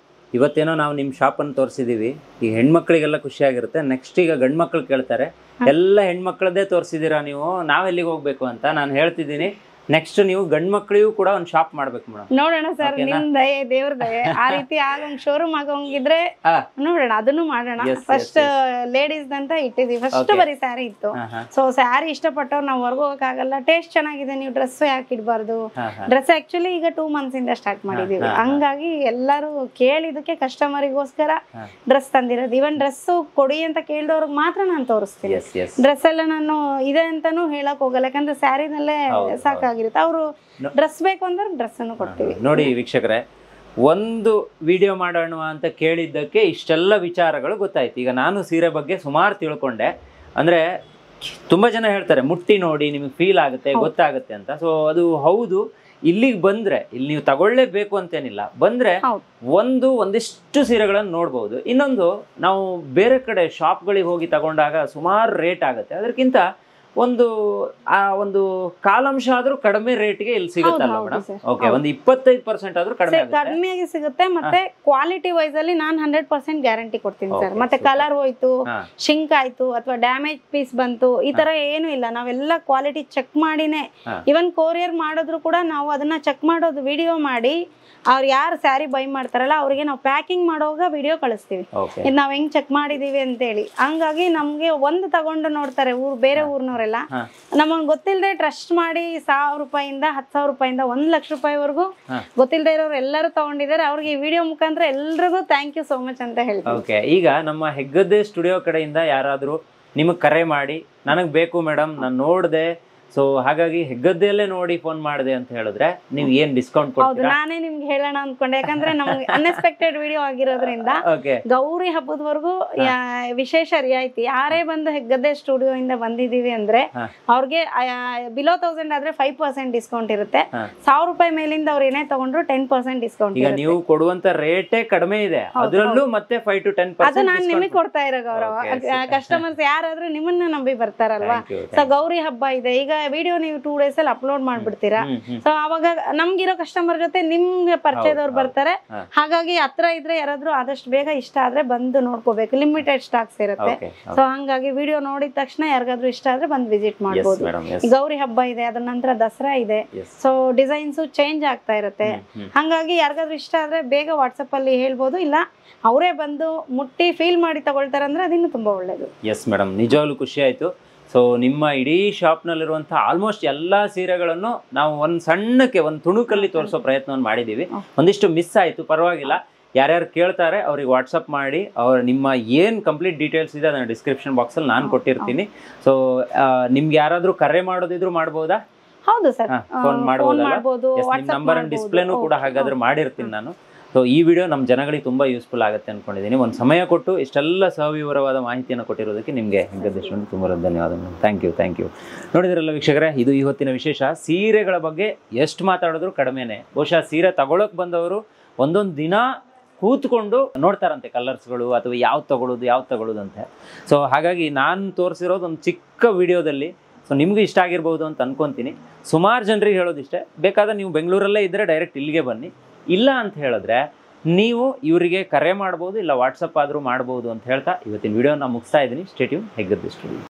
ಇವತ್ತೇನೋ ನಾವು ನಿಮ್ಮ ಶಾಪನ್ನು ತೋರಿಸಿದ್ದೀವಿ, ಈಗ ಹೆಣ್ಮಕ್ಳಿಗೆಲ್ಲ ಖುಷಿಯಾಗಿರುತ್ತೆ. ನೆಕ್ಸ್ಟ್ ಈಗ ಗಂಡು ಮಕ್ಳು ಕೇಳ್ತಾರೆ, ಎಲ್ಲ ಹೆಣ್ಮಕ್ಳದ್ದೇ ತೋರಿಸಿದ್ದೀರಾ ನೀವು, ನಾವೆಲ್ಲಿಗೆ ಹೋಗ್ಬೇಕು ಅಂತ. ನಾನು ಹೇಳ್ತಿದ್ದೀನಿ, ನೆಕ್ಸ್ಟ್ ನೀವು ಗಂಡ್ ಮಕ್ಕಳಿಗೂ ಕೂಡ ಒಂದು ಶಾಪ್ ಮಾಡ್ಬೇಕು ಮೇಡಮ್. ನೋಡೋಣ ಸರ್, ನಿಮ್ ದಯೆ, ದೇವ್ರ ದಯೆ. ಆ ರೀತಿ ಆಗಂಗ್ ಶೋರೂಮ್ ಆಗೋಂಗಿದ್ರೆ ನೋಡೋಣ, ಅದನ್ನು ಮಾಡೋಣ. ಫಸ್ಟ್ ಲೇಡೀಸ್ ಅಂತ ಇಟ್ಟಿದೀವಿ. ಫಸ್ಟ್ ಬರೀ ಸ್ಯಾರಿ ಇತ್ತು. ಸೊ ಸ್ಯಾರಿ ಇಷ್ಟಪಟ್ಟವ್ರು ನಾವು ಹೊರಗೆ ಹೋಗಕ್ಕಾಗಲ್ಲ, ಟೇಸ್ಟ್ ಚೆನ್ನಾಗಿದೆ, ನೀವು ಡ್ರೆಸ್ ಯಾಕೆ ಇಡಬಾರ್ದು. ಡ್ರೆಸ್ ಆಕ್ಚುಲಿ ಈಗ 2 months ಇಂದ ಸ್ಟಾರ್ಟ್ ಮಾಡಿದೀವಿ. ಹಂಗಾಗಿ ಎಲ್ಲರೂ ಕೇಳಿದಕ್ಕೆ ಕಸ್ಟಮರಿಗೋಸ್ಕರ ಡ್ರೆಸ್ ತಂದಿರೋದು. ಇವನ್ ಡ್ರೆಸ್ ಕೊಡಿ ಅಂತ ಕೇಳಿದವ್ರಿಗೆ ಮಾತ್ರ ನಾನು ತೋರಿಸ್ತೀನಿ. ಡ್ರೆಸ್ ಎಲ್ಲ ನಾನು ಇದೆ ಅಂತಾನು ಹೇಳಕ್ ಹೋಗಲ್ಲ, ಯಾಕಂದ್ರೆ ಸ್ಯಾರಿನಲ್ಲೇ ಸಾಕಾಗಿರುತ್ತೆ. ಅವರು ಡ್ರೆಸ್ ಬೇಕು ಅಂದ್ರೆ ಡ್ರೆಸ್ ಅನ್ನು ಕೊಡ್ತೀವಿ. ನೋಡಿ ವೀಕ್ಷಕರೇ, ಒಂದು ವಿಡಿಯೋ ಮಾಡೋಣ ಅಂತ ಕೇಳಿದ್ದಕ್ಕೆ ಇಷ್ಟೆಲ್ಲ ವಿಚಾರಗಳು ಗೊತ್ತಾಯ್ತು. ಈಗ ನಾನು ಸೀರೆ ಬಗ್ಗೆ ಸುಮಾರು ತಿಳ್ಕೊಂಡೆ. ಅಂದ್ರೆ ತುಂಬಾ ಜನ ಹೇಳ್ತಾರೆ ಮುಟ್ಟಿ ನೋಡಿ ನಿಮಗೆ ಫೀಲ್ ಆಗುತ್ತೆ, ಗೊತ್ತಾಗುತ್ತೆ ಅಂತ. ಸೊ ಅದು ಹೌದು. ಇಲ್ಲಿಗೆ ಬಂದ್ರೆ, ಇಲ್ಲಿ ನೀವು ತಗೊಳ್ಳೇಬೇಕು ಅಂತೇನಿಲ್ಲ, ಬಂದ್ರೆ ಒಂದಿಷ್ಟು ಸೀರೆಗಳನ್ನು ನೋಡ್ಬೋದು. ಇನ್ನೊಂದು, ನಾವು ಬೇರೆ ಕಡೆ ಶಾಪ್ಗಳಿಗೆ ಹೋಗಿ ತಗೊಂಡಾಗ ಸುಮಾರು ರೇಟ್ ಆಗುತ್ತೆ. ಅದಕ್ಕಿಂತ ಒಂದು ಕಾಲಾಂಶ ಆದ್ರೂ ಕಡಿಮೆ ರೇಟ್ಗೆ ಇಲ್ಲಿ ಸಿಗುತ್ತಲ್ಲ ಮೇಡಮ್? ಓಕೆ, ಒಂದು 25% ಆದ್ರೂ ಕಡಿಮೆಯಾಗಿ ಸಿಗುತ್ತೆ. ಮತ್ತೆ ಕ್ವಾಲಿಟಿ ವೈಸ್ ಅಲ್ಲಿ ನಾನು 100% ಗ್ಯಾರಂಟಿ ಕೊಡ್ತೀನಿ ಸರ್. ಮತ್ತೆ ಕಲರ್ ಹೋಯ್ತು, ಶಿಂಕ್ ಆಯ್ತು, ಅಥವಾ ಡ್ಯಾಮೇಜ್ ಪೀಸ್ ಬಂತು, ಈ ತರ ಏನು ಇಲ್ಲ. ನಾವೆಲ್ಲ ಕ್ವಾಲಿಟಿ ಚೆಕ್ ಮಾಡಿನೇ, ಇವನ್ ಕೊರಿಯರ್ ಮಾಡಿದ್ರು ಕೂಡ ನಾವು ಅದನ್ನ ಚೆಕ್ ಮಾಡೋದು ವಿಡಿಯೋ ಮಾಡಿ, ಅವ್ರು ಯಾರು ಸ್ಯಾರಿ ಬೈ ಮಾಡ್ತಾರಲ್ಲ ಅವ್ರಿಗೆ ನಾವು ಪ್ಯಾಕಿಂಗ್ ಮಾಡೋವಾಗ ವಿಡಿಯೋ ಕಳಿಸ್ತೀವಿ, ಇದು ನಾವ್ ಹೆಂಗ್ ಚೆಕ್ ಮಾಡಿದೀವಿ ಅಂತೇಳಿ. ಹಂಗಾಗಿ ನಮ್ಗೆ ಒಂದು ತಗೊಂಡು ನೋಡ್ತಾರೆ ಬೇರೆ ಊರ್ನವರೆಲ್ಲ. ನಮಗ್ ಗೊತ್ತಿಲ್ಲದೆ ಟ್ರಸ್ಟ್ ಮಾಡಿ 1000 ರೂಪಾಯಿಂದ 10,000 ರೂಪಾಯಿಂದ 1 ಲಕ್ಷ ರೂಪಾಯಿವರೆಗೂ ಗೊತ್ತಿಲ್ಲದೆ ಇರೋರು ಎಲ್ಲರೂ ತಗೊಂಡಿದ್ದಾರೆ. ಅವ್ರಿಗೆ ಈ ವಿಡಿಯೋ ಮುಖಾಂತರ ಎಲ್ರಿಗೂ ಥ್ಯಾಂಕ್ ಯು ಸೋ ಮಚ್ ಅಂತ ಹೇಳ್ತೀನಿ. ಓಕೆ, ಈಗ ನಮ್ಮ ಹೆಗ್ಗದ್ದೆ ಸ್ಟುಡಿಯೋ ಕಡೆಯಿಂದ ಯಾರಾದ್ರೂ ನಿಮಗ್ ಕರೆ ಮಾಡಿ, ನನಗ್ ಬೇಕು ಮೇಡಮ್, ನಾನು ನೋಡ್ದೆ, ಸೊ ಹಾಗಾಗಿ ಹೆಗ್ಗದ್ದೆಯಲ್ಲೇ ನೋಡಿ ಫೋನ್ ಮಾಡಿದೆ ಅಂತ ಹೇಳಿದ್ರೆ ನೀವು ಏನ್ ಡಿಸ್ಕೌಂಟ್ ಕೊಡ್ತೀರಾ? ನಾನೇ ನಿಮ್ಗೆ ಹೇಳೋಣ ಅನ್ಕೊಂಡೆ, ಯಾಕಂದ್ರೆ ನಮ್ಗೆ ಅನ್ಎಕ್ಸ್ಪೆಕ್ಟೆಡ್ ವಿಡಿಯೋ ಆಗಿರೋದ್ರಿಂದ ಗೌರಿ ಹಬ್ಬದವರೆಗೂ ವಿಶೇಷ ರಿಯಾಯಿತಿ. ಯಾರೇ ಬಂದು ಹೆಗ್ಗದ್ದೆ ಸ್ಟುಡಿಯೋ ಇಂದ ಬಂದಿದೀವಿ ಅಂದ್ರೆ ಅವ್ರಿಗೆ ಬಿಲೋ 1000 ಆದ್ರೆ 5% ಡಿಸ್ಕೌಂಟ್ ಇರುತ್ತೆ. 1000 ರೂಪಾಯಿ ಮೇಲಿಂದ ಅವ್ರು ಏನೇ ತಗೊಂಡ್ರು 10% ಡಿಸ್ಕೌಂಟ್. ಈಗ ನೀವು ಕೊಡುವಂತ ರೇಟೇ ಕಡಿಮೆ ಇದೆ, ಅದರಲ್ಲೂ ಮತ್ತೆ 5 to 10% ಅದು ನಾನು ನಿಮಗೆ ಕೊಡ್ತಾ ಇರೋ ಗೌರವ. ಕಸ್ಟಮರ್ಸ್ ಯಾರಾದ್ರೂ ನಿಮ್ಮನ್ನ ನಂಬಿ ಬರ್ತಾರಲ್ವಾ. ಸೊ ಗೌರಿ ಹಬ್ಬ ಇದೆ, ಈಗ ವಿಡಿಯೋ ನೀವು 2 days ಅಲ್ಲಿ ಅಪ್ಲೋಡ್ ಮಾಡ್ಬಿಡ್ತೀರಾ. ಸೊ ಅವಾಗ ನಮ್ಗಿರೋ ಕಸ್ಟಮರ್ ಜೊತೆ ನಿಮ್ಗೆ ಪರಿಚಯದವ್ರು ಬರ್ತಾರೆ. ಹಾಗಾಗಿ ಹತ್ರ ಇದ್ರೆ ಯಾರಾದ್ರೂ ಆದಷ್ಟು ಬೇಗ ಇಷ್ಟ ಆದ್ರೆ ಬಂದು ನೋಡ್ಕೋಬೇಕು, ಲಿಮಿಟೆಡ್ ಸ್ಟಾಕ್ಸ್ ಇರುತ್ತೆ. ಸೊ ಹಂಗಾಗಿ ವಿಡಿಯೋ ನೋಡಿದ ತಕ್ಷಣ ಯಾರಿಗಾದ್ರೂ ಇಷ್ಟ ಆದ್ರೆ ಬಂದು ವಿಸಿಟ್ ಮಾಡ್ಬೋದು. ಗೌರಿ ಹಬ್ಬ ಇದೆ, ಅದ್ರ ನಂತರ ದಸರಾ ಇದೆ. ಸೊ ಡಿಸೈನ್ಸ್ ಚೇಂಜ್ ಆಗ್ತಾ ಇರುತ್ತೆ. ಹಂಗಾಗಿ ಯಾರಿಗಾದ್ರೂ ಇಷ್ಟ ಆದ್ರೆ ಬೇಗ ವಾಟ್ಸಪ್ ಅಲ್ಲಿ ಹೇಳ್ಬೋದು, ಇಲ್ಲ ಅವರೇ ಬಂದು ಮುಟ್ಟಿ ಫೀಲ್ ಮಾಡಿ ತಗೊಳ್ತಾರೆ ಅಂದ್ರೆ ಅದಿನ್ನು ತುಂಬಾ ಒಳ್ಳೇದು. ಎಸ್ ಮೇಡಮ್, ನಿಜವಾಗ್ಲೂ ಖುಷಿ ಆಯ್ತು. ಸೊ ನಿಮ್ಮ ಇಡೀ ಶಾಪ್ನಲ್ಲಿರುವಂತಹ ಆಲ್ಮೋಸ್ಟ್ ಎಲ್ಲ ಸೀರೆಗಳನ್ನು ನಾವು ಒಂದು ಸಣ್ಣಕ್ಕೆ ಒಂದು ತುಣುಕಲ್ಲಿ ತೋರಿಸೋ ಪ್ರಯತ್ನವನ್ನು ಮಾಡಿದ್ದೀವಿ. ಒಂದಿಷ್ಟು ಮಿಸ್ ಆಯಿತು, ಪರವಾಗಿಲ್ಲ. ಯಾರ್ಯಾರು ಕೇಳ್ತಾರೆ ಅವ್ರಿಗೆ ವಾಟ್ಸಪ್ ಮಾಡಿ, ಅವ್ರ ನಿಮ್ಮ ಏನು ಕಂಪ್ಲೀಟ್ ಡೀಟೇಲ್ಸ್ ಇದೆ ಅದನ್ನು ಡಿಸ್ಕ್ರಿಪ್ಷನ್ ಬಾಕ್ಸಲ್ಲಿ ನಾನು ಕೊಟ್ಟಿರ್ತೀನಿ. ಸೊ ನಿಮ್ಗೆ ಯಾರಾದರೂ ಕರೆ ಮಾಡೋದಿದ್ರು ಮಾಡ್ಬೋದಾ? ಹೌದು ಸರ್, ಫೋನ್ ಮಾಡ್ಬೋದಲ್ಲ? ನಿಮ್ಮ ನಂಬರ್ ಡಿಸ್ಪ್ಲೇನೂ ಕೂಡ ಹಾಗಾದ್ರೆ ಮಾಡಿರ್ತೀನಿ ನಾನು. ಸೊ ಈ ವಿಡಿಯೋ ನಮ್ಮ ಜನಗಳಿಗೆ ತುಂಬ ಯೂಸ್ಫುಲ್ ಆಗುತ್ತೆ ಅಂದ್ಕೊಂಡಿದ್ದೀನಿ. ಒಂದು ಸಮಯ ಕೊಟ್ಟು ಇಷ್ಟೆಲ್ಲ ಸವಿವರವಾದ ಮಾಹಿತಿಯನ್ನು ಕೊಟ್ಟಿರೋದಕ್ಕೆ ನಿಮಗೆ ಹೆಗ್ಗದೇಶ್ವರನ್ ತುಂಬ ಧನ್ಯವಾದಗಳು. Thank you. ನೋಡಿದ್ರಲ್ಲ ವೀಕ್ಷಕರೇ, ಇದು ಇವತ್ತಿನ ವಿಶೇಷ. ಸೀರೆಗಳ ಬಗ್ಗೆ ಎಷ್ಟು ಮಾತಾಡಿದ್ರು ಕಡಿಮೆನೇ. ಬಹುಶಃ ಸೀರೆ ತಗೊಳ್ಳೋಕೆ ಬಂದವರು ಒಂದೊಂದು ದಿನ ಕೂತ್ಕೊಂಡು ನೋಡ್ತಾರಂತೆ ಕಲರ್ಸ್ಗಳು ಅಥವಾ ಯಾವ್ದು ತಗೊಳ್ಳೋದು ಅಂತ. ಸೊ ಹಾಗಾಗಿ ನಾನು ತೋರಿಸಿರೋದು ಒಂದು ಚಿಕ್ಕ ವಿಡಿಯೋದಲ್ಲಿ ಸೊ ನಿಮಗೂ ಇಷ್ಟ ಆಗಿರ್ಬೋದು ಅಂತ ಅನ್ಕೊತೀನಿ. ಸುಮಾರು ಜನರಿಗೆ ಹೇಳೋದಿಷ್ಟೇ, ಬೇಕಾದ್ರೆ ನೀವು ಬೆಂಗಳೂರಲ್ಲೇ ಇದ್ದರೆ ಡೈರೆಕ್ಟ್ ಇಲ್ಲಿಗೆ ಬನ್ನಿ, ಇಲ್ಲ ಅಂತ ಹೇಳಿದ್ರೆ ನೀವು ಇವರಿಗೆ ಕರೆ ಮಾಡ್ಬೋದು, ಇಲ್ಲ ವಾಟ್ಸಪ್ ಆದರೂ ಮಾಡ್ಬೋದು ಅಂತ ಹೇಳ್ತಾ ಇವತ್ತಿನ ವಿಡಿಯೋನ ಮುಗಿಸ್ತಾ ಇದ್ದೀನಿ. Stay tune, Heggadde studio.